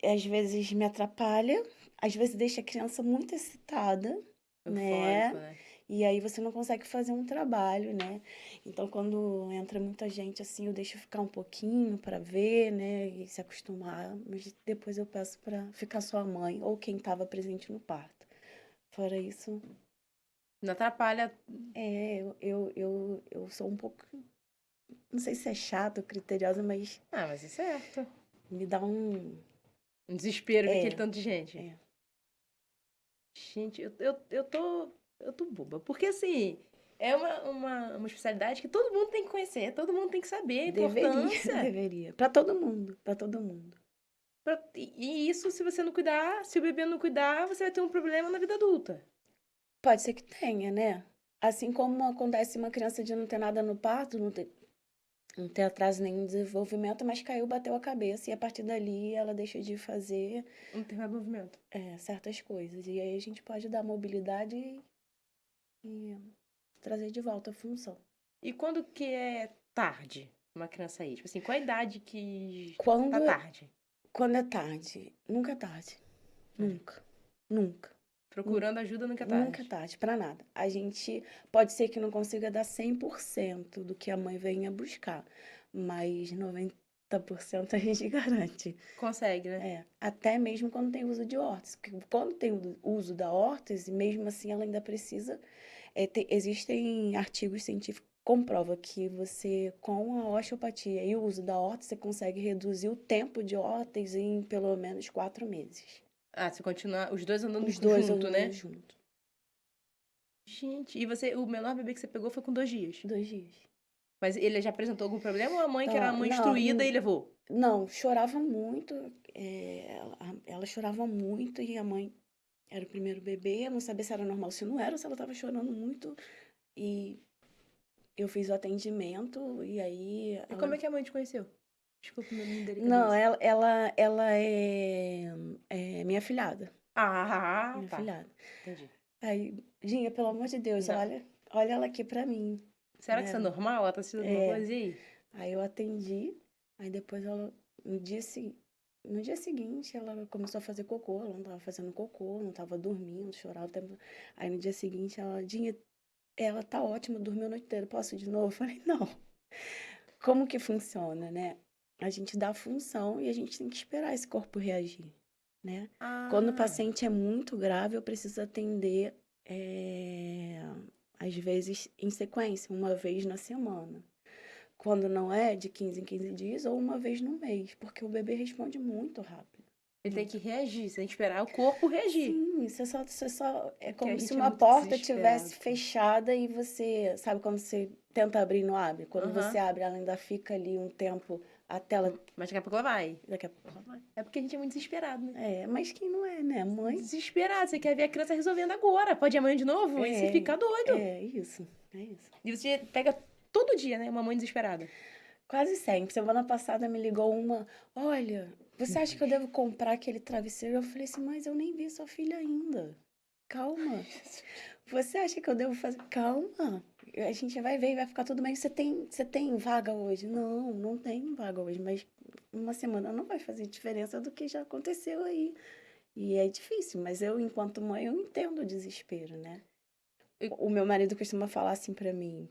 às vezes me atrapalha, às vezes deixa a criança muito excitada, Eufórico, né? né? E aí você não consegue fazer um trabalho, né? Então, quando entra muita gente assim, eu deixo ficar um pouquinho para ver, né? E se acostumar. Mas depois eu peço para ficar só a mãe ou quem estava presente no parto. Fora isso, Não atrapalha. eu sou um pouco, não sei se é chata ou criteriosa, mas Ah, mas é certo. me dá um. Um desespero ver aquele É, tanto de gente. é. Gente, eu tô boba. Porque, assim, é uma especialidade que todo mundo tem que conhecer, todo mundo tem que saber a Deveria, importância. deveria. Para todo mundo, para todo mundo. E isso, se você não cuidar, se o bebê não cuidar, você vai ter um problema na vida adulta. Pode ser que tenha, né? Assim como acontece uma criança de não ter nada no parto, não ter atraso nenhum desenvolvimento, mas caiu, bateu a cabeça e a partir dali ela deixa de fazer Não tem mais movimento. certas coisas. E aí a gente pode dar mobilidade e trazer de volta a função. E quando que é tarde uma criança aí? Tipo assim, qual a idade que tá Quando, tarde? quando é tarde, nunca é tarde. Nunca. Nunca. Procurando ajuda nunca é Nunca é tarde. tarde, para nada. A gente pode ser que não consiga dar 100% do que a mãe venha buscar, mas 90% a gente garante. Consegue, né? Até mesmo quando tem uso de órtese, porque quando tem o uso da órtese, mesmo assim ela ainda precisa. Existem artigos científicos que comprovam que você, com a osteopatia e o uso da órtese, você consegue reduzir o tempo de órtese em pelo menos 4 meses. Ah, você continua os dois andando Os dois junto, andando né? junto. Gente, e o menor bebê que você pegou foi com 2 dias? 2 dias. Mas ele já apresentou algum problema ou a mãe, que era uma Tá, mãe não, instruída, e levou? não, chorava muito. Ela chorava muito e a mãe era o primeiro bebê. Eu não sabia se era normal, se não era, ou se ela estava chorando muito. E eu fiz o atendimento e aí E ela. como é que a mãe te conheceu? Desculpa minha Não, delicadeza. ela é minha afilhada. Ah, Minha tá. afilhada. Entendi. Aí, Dinha, pelo amor de Deus, Não. olha ela aqui pra mim, Será que isso é né? normal? Ela tá assistindo alguma É. coisa? E aí? Aí eu atendi, aí depois ela, no dia seguinte, ela começou a fazer cocô, ela não tava fazendo cocô, não tava dormindo, chorava o tempo. Aí no dia seguinte ela, Dinha, ela tá ótima, dormiu a noite inteira, posso ir de novo? Eu falei, não. Como que funciona, né? A gente dá a função e a gente tem que esperar esse corpo reagir, né? Quando o Ah, paciente é muito grave, eu preciso atender, às vezes, em sequência, uma vez na semana. Quando não é, de 15 em 15 dias ou uma vez no mês, porque o bebê responde muito rápido. ele tem Muito que rápido. reagir, você tem que esperar o corpo reagir. Sim, você só. É É porque a como se gente é uma muito porta tivesse desesperado. fechada e você. Sabe quando você tenta abrir e não abre? Quando você Aham. abre, ela ainda fica ali um tempo até ela. Mas daqui a pouco ela vai. Daqui a pouco ela vai. É porque a gente é muito desesperado, né? Mas quem não é, né? Mãe? Desesperado. Você quer ver a criança resolvendo agora. Pode ir amanhã de novo? E você É, fica doido. é isso. É isso. E você pega todo dia, né? Uma mãe desesperada. Quase sempre. Semana passada me ligou uma. Olha, você acha que eu devo comprar aquele travesseiro? Eu falei assim, mas eu nem vi sua filha ainda. Calma. Você acha que eu devo fazer? Calma. A gente vai ver e vai ficar tudo bem. Você tem vaga hoje? Não, não tem vaga hoje, mas uma semana não vai fazer diferença do que já aconteceu aí. E é difícil, mas eu, enquanto mãe, eu entendo o desespero, né? E- O meu marido costuma falar assim pra mim,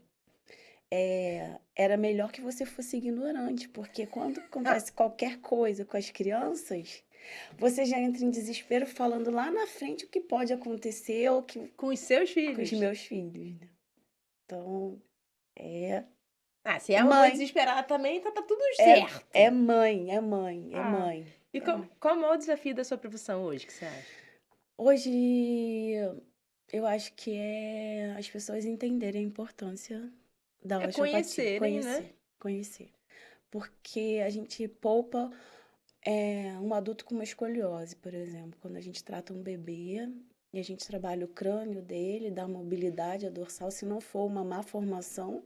era melhor que você fosse ignorante, porque quando Ah, acontece qualquer coisa com as crianças, você já entra em desespero falando lá na frente o que pode acontecer ou que com os seus com os filhos. meus filhos, né? Então, é Ah, se é uma mãe mãe, desesperada também, tá tudo é certo. mãe, é mãe, é Ah. mãe, E é mãe. qual é o maior desafio da sua profissão hoje, que você acha? Hoje, eu acho que é as pessoas entenderem a importância da É osteopatia, conhecerem, né? conhecer. Porque a gente poupa um adulto com uma escoliose, por exemplo. Quando a gente trata um bebê e a gente trabalha o crânio dele, dá mobilidade à dorsal, se não for uma má formação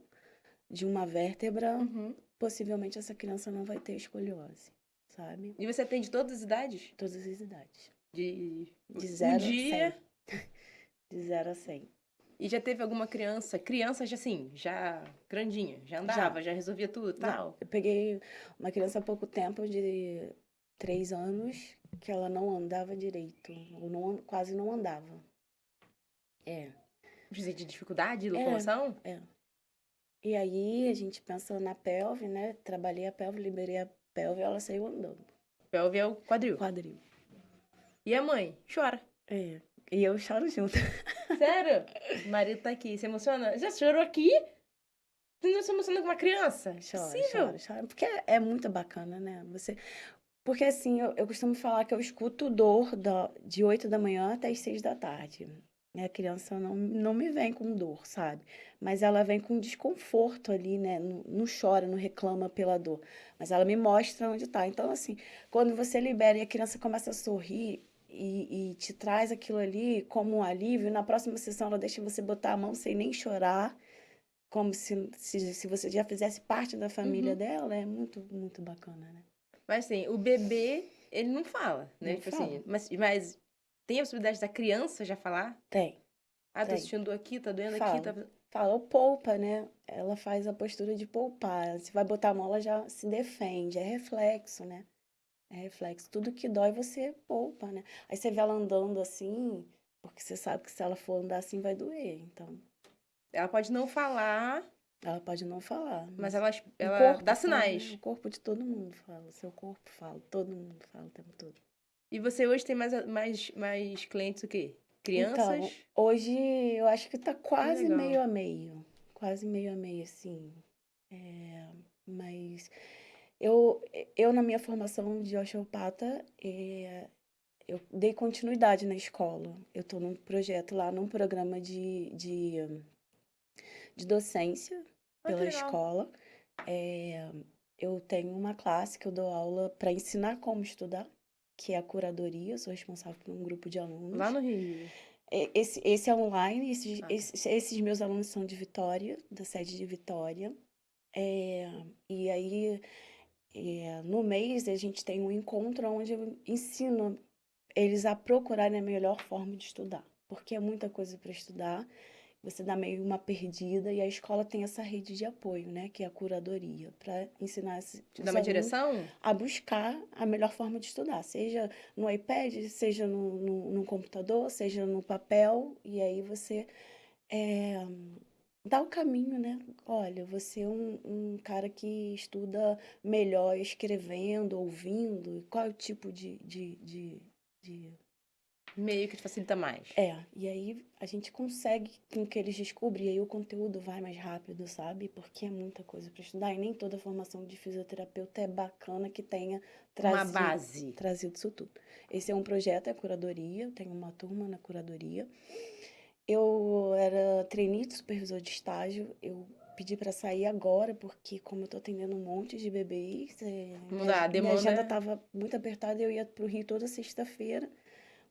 de uma vértebra, Uhum. possivelmente essa criança não vai ter escoliose, sabe? E você atende todas as idades? Todas as idades. De De um 0 a dia. 100. De 0 a 100. E já teve alguma criança já assim, já grandinha, já Já, andava, já resolvia tudo e já. tal? Eu peguei uma criança há pouco tempo, de 3 anos, que ela não andava direito, ou não, quase não andava. É, De dificuldade de é, locomoção? é. E aí a gente pensa na pelve, né? Trabalhei a pelve, liberei a pelve e ela saiu andando. Pelve é o quadril. Quadril. E a mãe? Chora. É. E eu choro junto. Sério? O marido tá aqui, se emociona? Já chorou aqui? Você não se emociona com uma criança? Chora, chora, Impossível. chora. Porque é muito bacana, né? Porque assim, eu costumo falar que eu escuto dor de 8 da manhã até as 6 da tarde. A criança não me vem com dor, sabe? Mas ela vem com desconforto ali, né? Não chora, não reclama pela dor. Mas ela me mostra onde tá. Então, assim, quando você libera e a criança começa a sorrir e te traz aquilo ali como um alívio, na próxima sessão ela deixa você botar a mão sem nem chorar, como se você já fizesse parte da família Uhum. dela, é muito, muito bacana, né? Mas assim, o bebê, ele não fala, né? Não Tipo fala. assim, mas tem a possibilidade da criança já falar? Tem, Ah, tô tem. sentindo dor aqui, tá doendo aqui, Fala. tá... Fala, ou poupa, né? Ela faz a postura de poupar. Se vai botar a mão, ela já se defende. É reflexo, né? É reflexo. Tudo que dói, você poupa, né? Aí você vê ela andando assim, porque você sabe que se ela for andar assim, vai doer. Então, Ela pode não falar, ela pode não falar, mas mas ela o dá corpo fala, né? O sinais. corpo de todo mundo fala. Seu corpo fala. Todo mundo fala o tempo todo. E você hoje tem mais clientes o quê? Então, Crianças? hoje eu acho que tá Que quase legal. meio a meio. Quase meio a meio, assim. Mas eu, na minha formação de osteopata, eu dei continuidade na escola. Eu estou num projeto lá, num programa de docência Ah, que pela legal. escola. É, eu tenho uma classe que eu dou aula para ensinar como estudar, que é a curadoria. Eu sou responsável por um grupo de Lá alunos. no Rio. Esse é online, Ah, tá. esses meus alunos são de Vitória, da sede de Vitória. É, e aí, no mês, a gente tem um encontro onde eu ensino eles a procurarem a melhor forma de estudar, porque é muita coisa para estudar, você dá meio uma perdida, e a escola tem essa rede de apoio, né, que é a curadoria, para ensinar Te dá os uma alunos direção? a buscar a melhor forma de estudar, seja no iPad, seja no computador, seja no papel, e aí você é, dá o caminho, né? Olha, você é um cara que estuda melhor escrevendo, ouvindo, qual é o tipo de Meio que te facilita mais. e aí a gente consegue com que eles descobrem, e aí o conteúdo vai mais rápido, sabe? Porque é muita coisa para estudar e nem toda formação de fisioterapeuta é bacana que tenha Uma trazido, base. trazido isso tudo. Esse é um projeto, é a curadoria, eu tenho uma turma na curadoria. Eu era trainee de supervisor de estágio, eu pedi para sair agora, porque como eu tô atendendo um monte de bebês, Não dá, a minha demanda agenda é... estava muito apertada, eu ia pro Rio toda sexta-feira,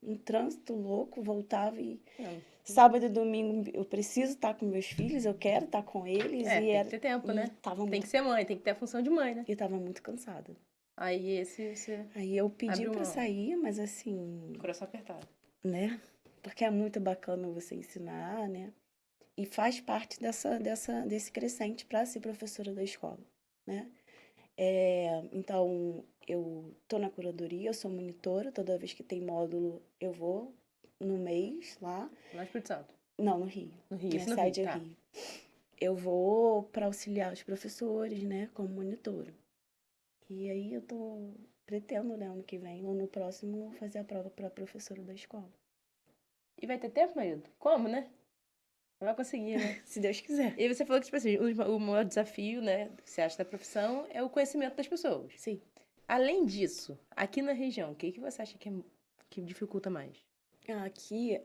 um trânsito louco, voltava e Não. sábado e domingo eu preciso estar com meus filhos, eu quero estar com eles É, tem que ter tempo, e né? tava Tem que muito, ser mãe, tem que ter a função de mãe, né? eu tava muito cansada. Aí esse você Aí eu pedi abriu para mão. sair, mas assim, Coração apertado. né? Porque é muito bacana você ensinar, né? E faz parte desse crescente para ser professora da escola, né? Então, eu tô na curadoria, eu sou monitora, toda vez que tem módulo eu vou no mês lá. Lá no Espírito Santo. Não, no Rio. No Rio, Minha esse no Rio, sede é tá. Rio. Eu vou para auxiliar os professores, né, como monitora. E aí eu pretendo, né, ano que vem ou no próximo, fazer a prova para professora da escola. E vai ter tempo, marido? Como, né? Não vai conseguir, né? Se Deus quiser. E você falou que, tipo assim, o maior desafio, né, que você acha da profissão é o conhecimento das pessoas. Sim. Além disso, aqui na região, o que que você acha que dificulta mais? Aqui.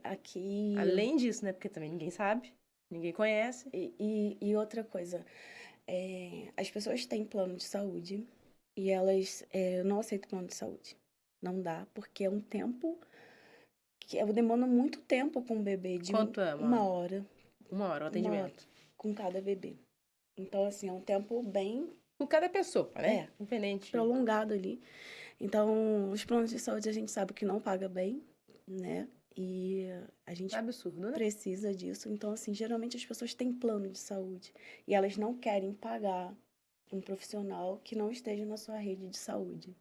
Além disso, né? Porque também ninguém sabe, ninguém conhece. E outra coisa, as pessoas têm plano de saúde e elas não aceitam plano de saúde. Não dá, porque é um tempo que demanda muito tempo com um bebê, de Quanto é uma hora, uma hora o uma hora atendimento? com cada bebê. Então, assim, é um tempo bem Com cada pessoa, né? é, Independente. prolongado ali. Então, os planos de saúde a gente sabe que não paga bem, né? E a gente Absurdo, né? precisa disso. Então, assim, geralmente as pessoas têm plano de saúde e elas não querem pagar um profissional que não esteja na sua rede de saúde,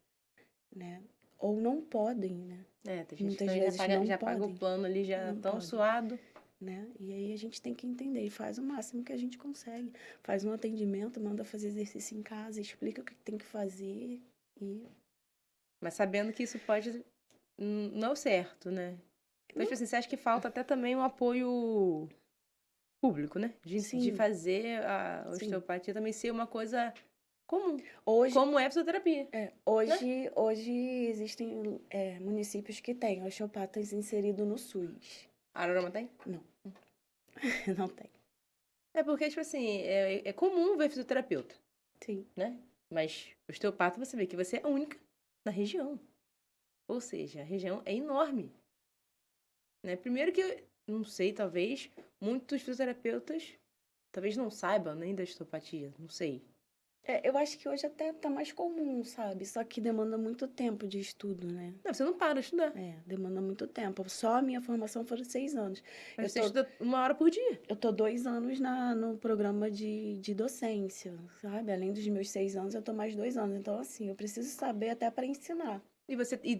né? Ou não podem, né? É, tem gente que Muitas também vezes não já paga o podem, plano ali já não tão podem, suado. né? E aí a gente tem que entender e faz o máximo que a gente consegue. Faz um atendimento, manda fazer exercício em casa, explica o que tem que fazer e Mas sabendo que isso pode não é o certo, né? Então, tipo assim, você acha que falta até também um apoio público, né? De sim, fazer a sim. osteopatia também ser uma coisa comum, Hoje, como é a fisioterapia, né? hoje existem municípios que têm osteopatas inseridos no SUS. Ararama tem? Não, não tem. É porque, tipo assim, é comum ver fisioterapeuta, Sim. né? Mas osteopata você vê que você é a única na região. Ou seja, a região é enorme, né? Primeiro que, não sei, talvez, muitos fisioterapeutas talvez não saibam nem da osteopatia, não sei. Eu acho que hoje até tá mais comum, sabe? Só que demanda muito tempo de estudo, né? Não, você não para de estudar. Demanda muito tempo. Só a minha formação foram 6 anos. Eu Mas você tô, estuda uma hora por dia. eu tô 2 anos no programa de docência, sabe? Além dos meus 6 anos, eu tô mais 2 anos. Então, assim, eu preciso saber até para ensinar.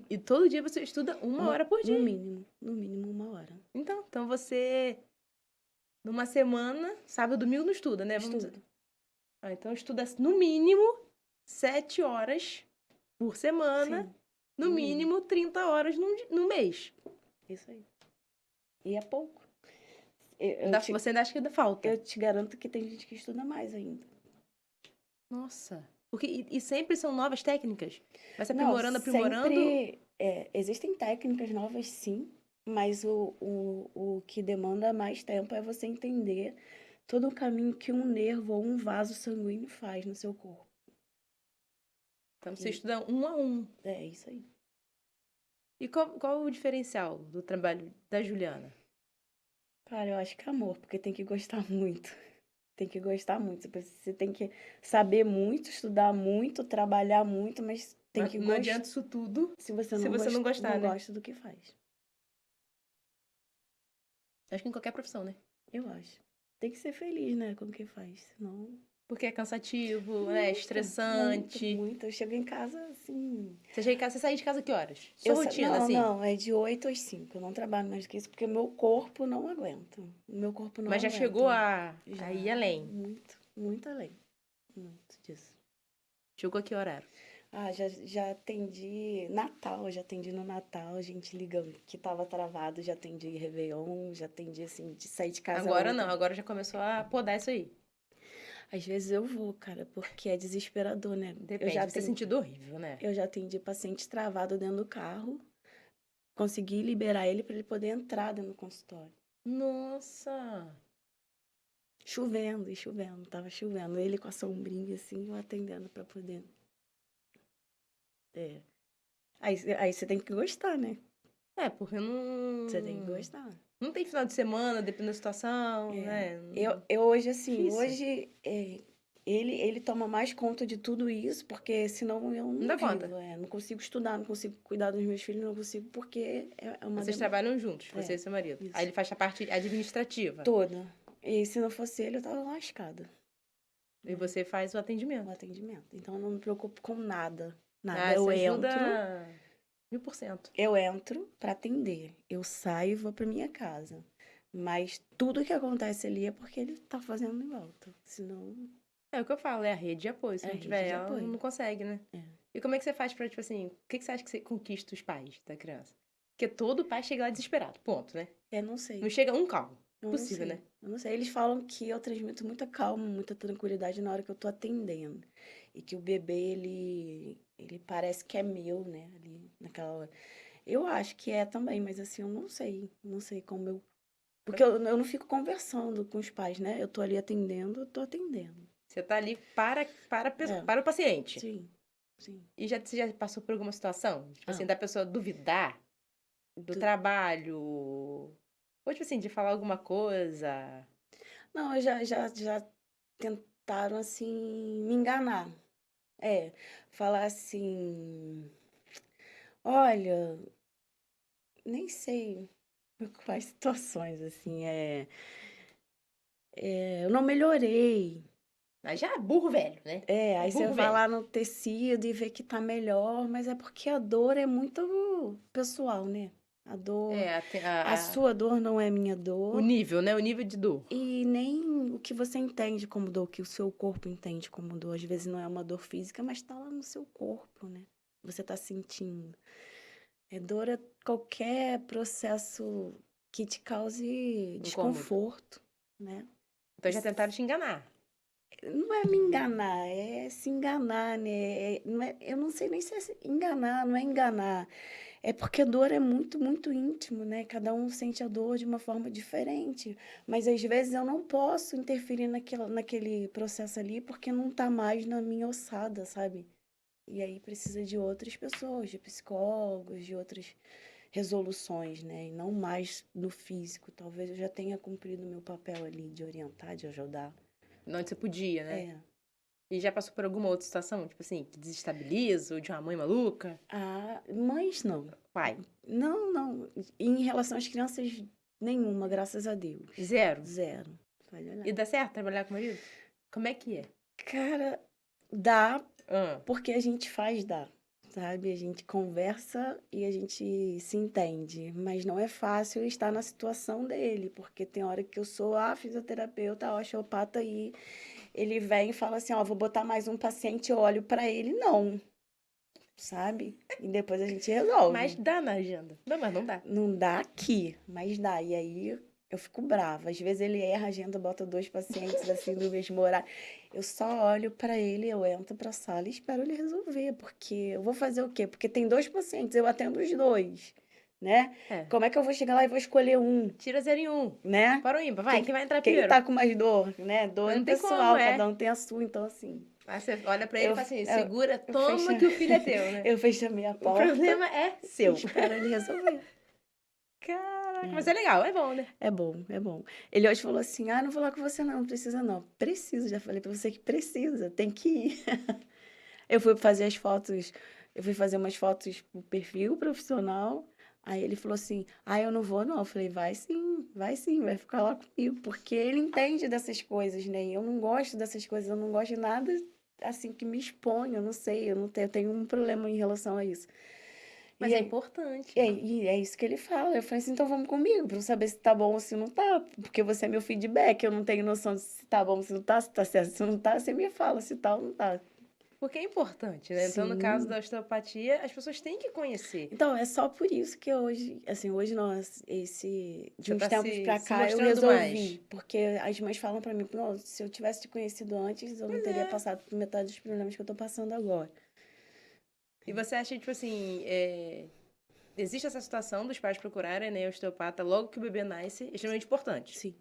E todo dia você estuda uma hora por dia. No mínimo 1 hora. Então você, numa semana, sábado, domingo não estuda, né? Vamos dizer. Estudo. Então estuda no mínimo 7 horas por semana, Sim, no no mínimo. mínimo 30 horas no mês. Isso aí. E é pouco. Você ainda acha que ainda falta? Eu te garanto que tem gente que estuda mais ainda. Nossa. Porque, e sempre são novas técnicas. Vai se Não, aprimorando, aprimorando. Existem técnicas novas, sim, mas o que demanda mais tempo é você entender todo o caminho que um nervo ou um vaso sanguíneo faz no seu corpo. Então você E estuda um a um. é isso aí. E qual o diferencial do trabalho da Juliana? Cara, eu acho que é amor, porque tem que gostar muito. Tem que gostar muito. Você tem que saber muito, estudar muito, trabalhar muito, mas tem que Não gostar. adianta isso tudo Se você se você não gostar, não né? gosta do que faz. Acho que em qualquer profissão, né? Eu acho. Tem que ser feliz, né, com o que faz. Senão. Porque é cansativo, né? Muito, muito, Estressante. muito. Eu chego em casa assim. Você chega em casa, você sai de casa que horas? Sua rotina, Não, assim. não, é de 8 às 5. Eu não trabalho mais do que isso, porque meu corpo não aguenta. O meu corpo não Mas já chegou aguenta. a ir Já, além. muito, muito além. Muito disso. Chegou a que horário? Já atendi Natal, já atendi no Natal, gente ligando que tava travado, já atendi Réveillon, já atendi assim, de sair de casa Agora não, ontem. agora já começou a podar isso aí. Às vezes eu vou, cara, porque é desesperador, né? Depende, você sentido horrível, né? Eu já atendi paciente travado dentro do carro, consegui liberar ele para ele poder entrar dentro do consultório. Nossa! Chovendo e chovendo, tava chovendo. Ele com a sombrinha assim, eu atendendo para poder. É. Aí você tem que gostar, né? É, porque não. Você tem que gostar. Não tem final de semana, dependendo da situação, É. né? Eu hoje, assim, Difícil. hoje ele toma mais conta de tudo isso, porque senão eu Não não dá conta. vivo. Não consigo estudar, não consigo cuidar dos meus filhos, não consigo, porque é uma Vocês demanda trabalham juntos, você e seu marido. isso. Aí ele faz a parte administrativa. Toda. E se não fosse ele, eu tava lascada. E você faz o O atendimento. atendimento. Então eu não me preocupo com nada. Nada. Ah, você ajuda 1000%. Eu entro para atender. Eu saio e vou para minha casa. Mas tudo que acontece ali é porque ele tá fazendo em volta. Senão, É o que eu falo, é a rede de apoio. Se é a não rede tiver de ela, apoio. não consegue, né? É. E como é que você faz pra, tipo assim, o que você acha que você conquista os pais da criança? Porque todo pai chega lá desesperado, ponto, né? Não sei. Não chega um calmo. Eu Possível, não sei. né? Eu não sei. Eles falam que eu transmito muita calma, muita tranquilidade na hora que eu tô atendendo. E que o bebê, ele parece que é meu, né? Ali naquela hora. Eu acho que é também, mas assim, eu não sei. Não sei como eu. Porque eu não fico conversando com os pais, né? Eu tô ali atendendo, eu tô atendendo. Você tá ali para o paciente. Sim, sim. E você já passou por alguma situação? Tipo assim, Ah. da pessoa duvidar do trabalho? Ou, tipo assim, de falar alguma coisa? Não, já tentaram, assim, me enganar. Falar assim, olha, nem sei quais situações, assim, eu não melhorei. Mas já é burro velho, né? Aí você Burro vai velho. lá no tecido e vê que tá melhor, mas é porque a dor é muito pessoal, né? A dor, É, a sua dor não é minha o dor. nível, né? O nível de dor. E nem o que você entende como dor, o que o seu corpo entende como dor. Às vezes não é uma dor física, mas tá lá no seu corpo, né? Você tá sentindo. Dor é qualquer processo que te cause Incômodo. desconforto, né? Então já tentaram te enganar. Não é me enganar, é se enganar, né? Eu não sei nem se é enganar, não é enganar. É porque a dor é muito, muito íntimo, né? Cada um sente a dor de uma forma diferente. Mas às vezes eu não posso interferir naquele processo ali porque não tá mais na minha ossada, sabe? E aí precisa de outras pessoas, de psicólogos, de outras resoluções, né? E não mais no físico. Talvez eu já tenha cumprido o meu papel ali de orientar, de ajudar. Onde você podia, né? E já passou por alguma outra situação, tipo assim, que desestabiliza, ou de uma mãe maluca? Mães não. Pai? Não. Em relação às crianças, nenhuma, graças a Deus. Zero? Zero. Pode olhar. E dá certo trabalhar com o marido? Como é que é? Cara, dá Ah, porque a gente faz dar, sabe? A gente conversa e a gente se entende. Mas não é fácil estar na situação dele, porque tem hora que eu sou a fisioterapeuta, a osteopata e ele vem e fala assim, ó, vou botar mais um paciente, eu olho pra ele, não, sabe? E depois a gente resolve. mas dá na agenda. Não, mas não dá. Não dá aqui, mas dá. E aí Eu fico brava. Às vezes ele erra a agenda, bota 2 pacientes assim no mesmo horário. Eu só olho pra ele, eu entro pra sala e espero ele resolver, porque eu vou fazer o quê? Porque tem 2 pacientes, eu atendo os 2, né? É. Como é que eu vou chegar lá e vou escolher um, Tira 0 em 1. né? Para o ímpar, vai, quem vai entrar Quem primeiro? tá com mais dor, né? Dor Mas no não tem como, pessoal, é. cada um tem a sua, então assim. Aí você olha pra ele e Eu, fala assim, eu, segura, eu toma fecho, que o filho é teu, né? eu fecho a minha O porta problema é e seu. espero ele resolver. Caraca, mas É. é legal, é bom, né? É bom, é bom. Ele hoje falou assim: ah, não vou lá com você, não precisa não. Preciso, já falei pra você que precisa, tem que ir. Eu fui fazer as fotos, eu fui fazer umas fotos pro perfil profissional. Aí ele falou assim: ah, eu não vou, não. Eu falei: vai sim, vai ficar lá comigo, porque ele entende dessas coisas, né? E eu não gosto dessas coisas, eu não gosto de nada assim que me exponha, eu não sei, eu tenho um problema em relação a isso. Mas E é aí, importante. e é isso que ele fala. Eu falei assim, então vamos comigo, pra eu saber se tá bom ou se não tá. Porque você é meu feedback, eu não tenho noção de se tá bom, se não tá, se tá certo, se não tá, você me fala se tá ou não tá. Porque é importante, né? Então, no caso Sim. da osteopatia, as pessoas têm que conhecer. Então, é só por isso que hoje, assim, hoje não, de Você uns tá tempos pra se cá, eu mostrando mais. resolvi. Porque as mães falam pra mim, não, se eu tivesse te conhecido antes, eu não Pois teria é. passado por metade dos problemas que eu tô passando agora. E você acha, tipo assim, existe essa situação dos pais procurarem, né, osteopata logo que o bebê nasce, é extremamente importante. Sim,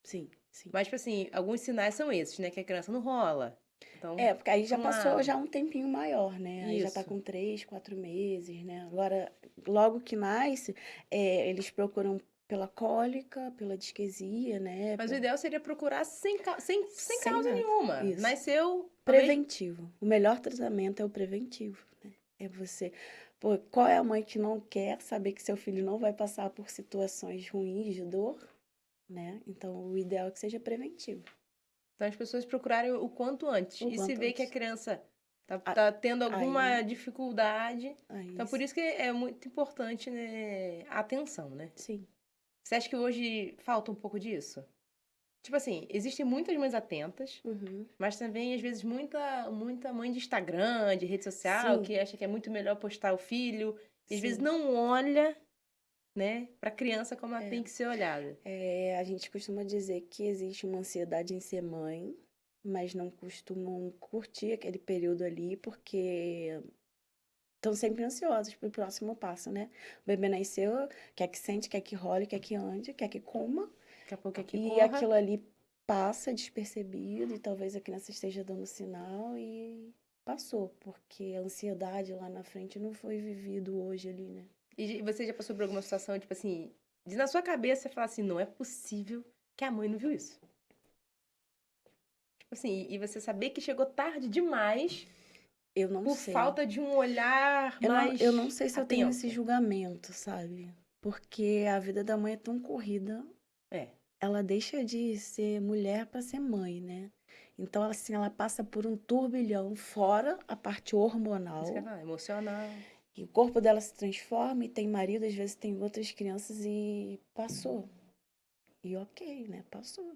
sim, sim. Mas, tipo assim, alguns sinais são esses, né? Que a criança não rola. Então, É, porque aí já pra um passou lado. já um tempinho maior, né? Aí já tá Isso. com 3, 4 meses, né? Agora, logo que nasce, eles procuram pela cólica, pela disquesia, né? Mas o ideal seria procurar sem Sem causa nada. nenhuma. Isso. Nasceu, talvez. Preventivo. O melhor tratamento é o preventivo, né? É você. Pô, qual é a mãe que não quer saber que seu filho não vai passar por situações ruins de dor, né? Então, o ideal é que seja preventivo. Então, as pessoas procurarem o quanto antes. O E se quanto vê que a antes. criança A- tá tendo alguma Aí, dificuldade. Então, aí, por isso que é muito importante, né, a atenção, né? sim. Você acha que hoje falta um pouco disso? Tipo assim, existem muitas mães atentas, Uhum. mas também, às vezes, muita mãe de Instagram, de rede social, Sim, que acha que é muito melhor postar o filho, e às vezes sim. não olha, né, pra criança como ela É. tem que ser olhada. A gente costuma dizer que existe uma ansiedade em ser mãe, mas não costumam curtir aquele período ali porque estão sempre ansiosos pro próximo passo, né? O bebê nasceu, quer que sente, quer que role, quer que ande, quer que coma, Daqui a pouco aqui e corra. aquilo ali passa despercebido e talvez a criança esteja dando sinal e passou, porque a ansiedade lá na frente não foi vivido hoje ali, né? E você já passou por alguma situação, tipo assim, de na sua cabeça você falar assim, não é possível que a mãe não viu isso. Tipo assim, e você saber que chegou tarde demais Eu não por sei. falta de um olhar Eu não mais sei se eu tenho esse atento. julgamento, sabe? Porque a vida da mãe é tão corrida, É, ela deixa de ser mulher para ser mãe, né? Então, assim, ela passa por um turbilhão, fora a parte isso que eu ia hormonal, falar, emocional. e o corpo dela se transforma e tem marido, às vezes tem outras crianças e passou. E ok, né? Passou.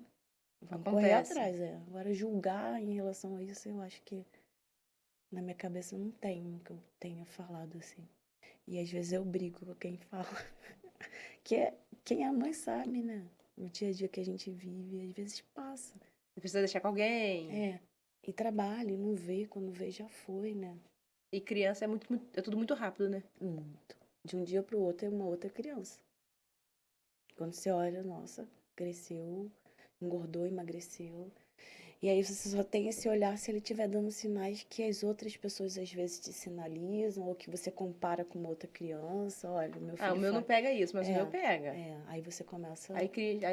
Vamos correr Acontece. atrás, é. Agora, julgar em relação a isso, eu acho que na minha cabeça não tem o que eu tenha falado assim. E às vezes eu brigo com quem fala. Que é quem é mãe sabe, né? No dia a dia que a gente vive, às vezes passa. Você precisa deixar com alguém. É. E trabalha, e não vê, quando vê já foi, né? E criança é é tudo muito rápido, né? Muito. De um dia pro outro é uma outra criança. Quando você olha, nossa, cresceu, engordou, emagreceu. E aí você só tem esse olhar se ele estiver dando sinais que as outras pessoas às vezes te sinalizam, ou que você compara com uma outra criança. Olha, o meu Ah, o filho meu não faz. pega isso, mas o meu É, pega. aí você começa. Aí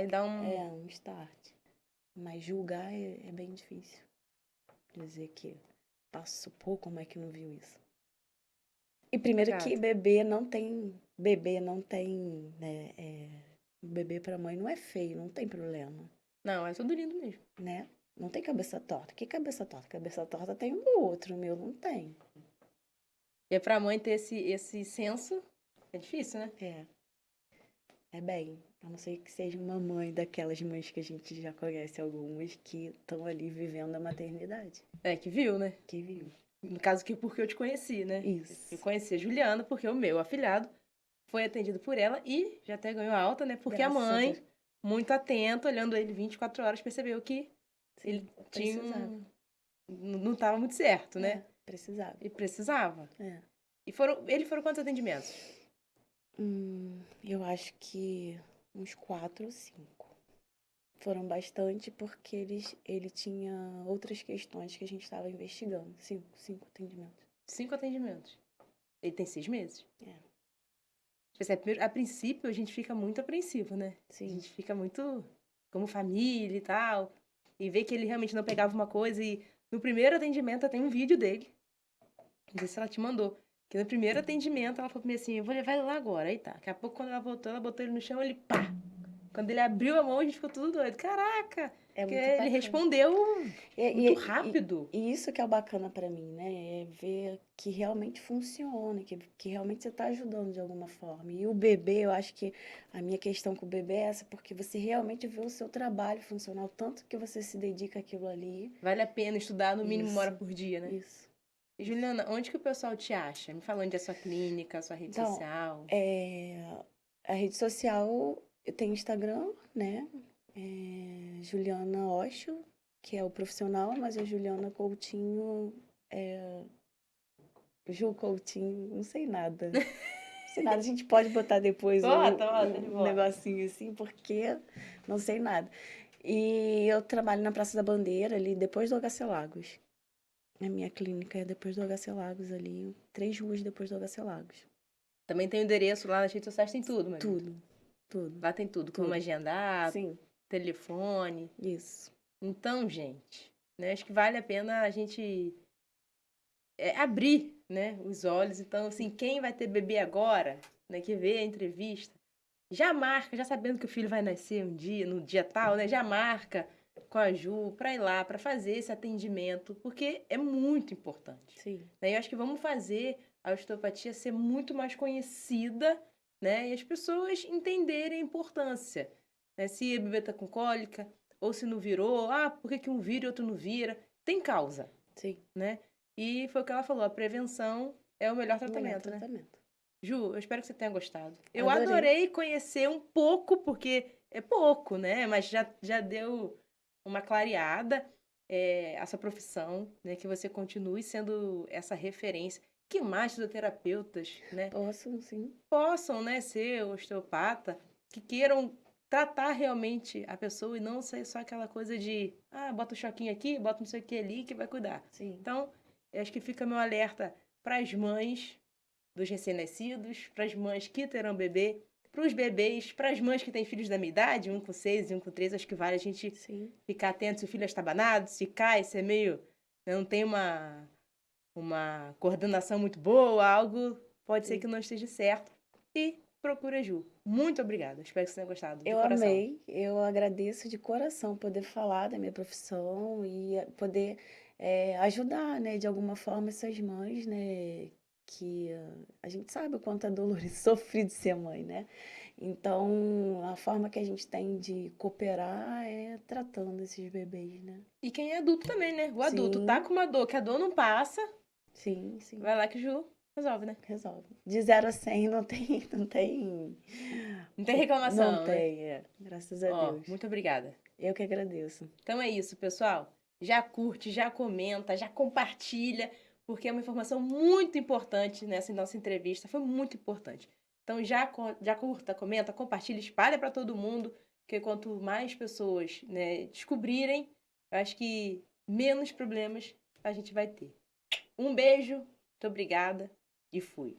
dá um. Um start. Mas julgar é bem difícil. Dizer que passou, pô, como é que não viu isso? E primeiro que Complicado. bebê não tem, né? Bebê pra mãe não é feio, não tem problema, Não, é tudo lindo mesmo. né? Não tem cabeça torta. Que cabeça torta? Cabeça torta tem um do outro, o meu não tem. E é pra mãe ter esse senso, é difícil, né? É bem. A não ser que seja uma mãe daquelas mães que a gente já conhece algumas que estão ali vivendo a maternidade. É, que viu, né? Que viu. No caso que porque eu te conheci, né? Eu Isso. conheci a Juliana porque o meu afilhado foi atendido por ela e já até ganhou alta, né? Porque a Graças a mãe Deus. muito atento, olhando ele 24 horas, percebeu que ele tinha precisava. não estava muito certo, né? Precisava. E precisava. É. E ele foram quantos atendimentos? Eu acho que uns 4 ou 5. Foram bastante porque ele tinha outras questões que a gente estava investigando. 5 atendimentos. 5 atendimentos. Ele tem 6 meses. É. Tipo assim, a princípio, a gente fica muito apreensivo, né? Sim. A gente fica muito como família e tal. E vê que ele realmente não pegava uma coisa. E no primeiro atendimento, tem um vídeo dele. Não sei se ela te mandou. Que no primeiro atendimento, ela falou pra mim assim, eu vou levar ele lá agora. Aí tá. Daqui a pouco, quando ela voltou, ela botou ele no chão, ele pá! Quando ele abriu a mão, a gente ficou tudo doido. Caraca! É Porque muito ele bacana. respondeu E- muito e- rápido. E isso que é o bacana pra mim, né? É ver que realmente funciona, que realmente você tá ajudando de alguma forma. E o bebê, eu acho que a minha questão com o bebê é essa, porque você realmente vê o seu trabalho funcionar, o tanto que você se dedica àquilo ali. Vale a pena estudar no mínimo 1 hora Isso. por dia, né? Isso. E, Juliana, onde que o pessoal te acha? Me fala onde é a sua clínica, a sua rede Então, social. a rede social, eu tenho Instagram, né? Juliana Osho, que é o profissional, mas a Juliana Coutinho Ju Coutinho, não sei nada. Não sei nada, a gente pode botar depois Bota, um bota. negocinho assim, porque não sei nada. E eu trabalho na Praça da Bandeira, ali depois do HC Lagos. A minha clínica é depois do HC Lagos, ali, 3 ruas depois do HC Lagos. Também tem o endereço lá nas redes sociais, tem tudo, Maria. Tudo. Lá tem tudo, como Tudo. agendar, Sim, telefone. isso. Então, gente, né, acho que vale a pena a gente abrir, né, os olhos. Então, assim, quem vai ter bebê agora, né, que vê a entrevista, já marca, já sabendo que o filho vai nascer um dia, no dia tal, né, já marca com a Ju para ir lá, para fazer esse atendimento, porque é muito importante. Sim. Né? Eu acho que vamos fazer a osteopatia ser muito mais conhecida, né, e as pessoas entenderem a importância. Né? Se a bebê está com cólica, ou se não virou, por que um vira e outro não vira? Tem causa, Sim. né? E foi o que ela falou, a prevenção é o melhor O melhor tratamento, né? tratamento. Ju, eu espero que você tenha gostado. Eu Adorei. adorei conhecer um pouco, porque é pouco, né? Mas já deu uma clareada essa profissão, né? Que você continue sendo essa referência. Que mais fisioterapeutas, né? Possam, né, ser osteopata, que queiram tratar realmente a pessoa e não ser só aquela coisa de bota um choquinho aqui, bota não sei o que ali que vai cuidar. Sim. Então, eu acho que fica meu alerta para as mães dos recém-nascidos, para as mães que terão bebê, para os bebês, para as mães que têm filhos da minha idade, 1 com 6 e 1 com 3, acho que vale a gente ficar atento se o filho é estabanado, se cai, se é meio... não tem uma coordenação muito boa, algo pode ser que não esteja certo. E procura a Ju. Muito obrigada. Espero que você tenha gostado. De coração. Amei. Eu agradeço de coração poder falar da minha profissão e poder ajudar, né, de alguma forma essas mães, né, que a gente sabe o quanto é dolorido, sofrido ser mãe, né? Então, a forma que a gente tem de cooperar é tratando esses bebês, né? E quem é adulto também, né? O adulto Sim. tá com uma dor, que a dor não passa. Sim. Vai lá que Ju resolve, né? Resolve. De 0 a 100 não tem reclamação, Não né? tem, graças a Deus. Muito obrigada. Eu que agradeço. Então é isso, pessoal. Já curte, já comenta, já compartilha, porque é uma informação muito importante nessa nossa entrevista. Foi muito importante. Então já curta, comenta, compartilha, espalha para todo mundo, porque quanto mais pessoas, né, descobrirem, eu acho que menos problemas a gente vai ter. Um beijo, muito obrigada e fui.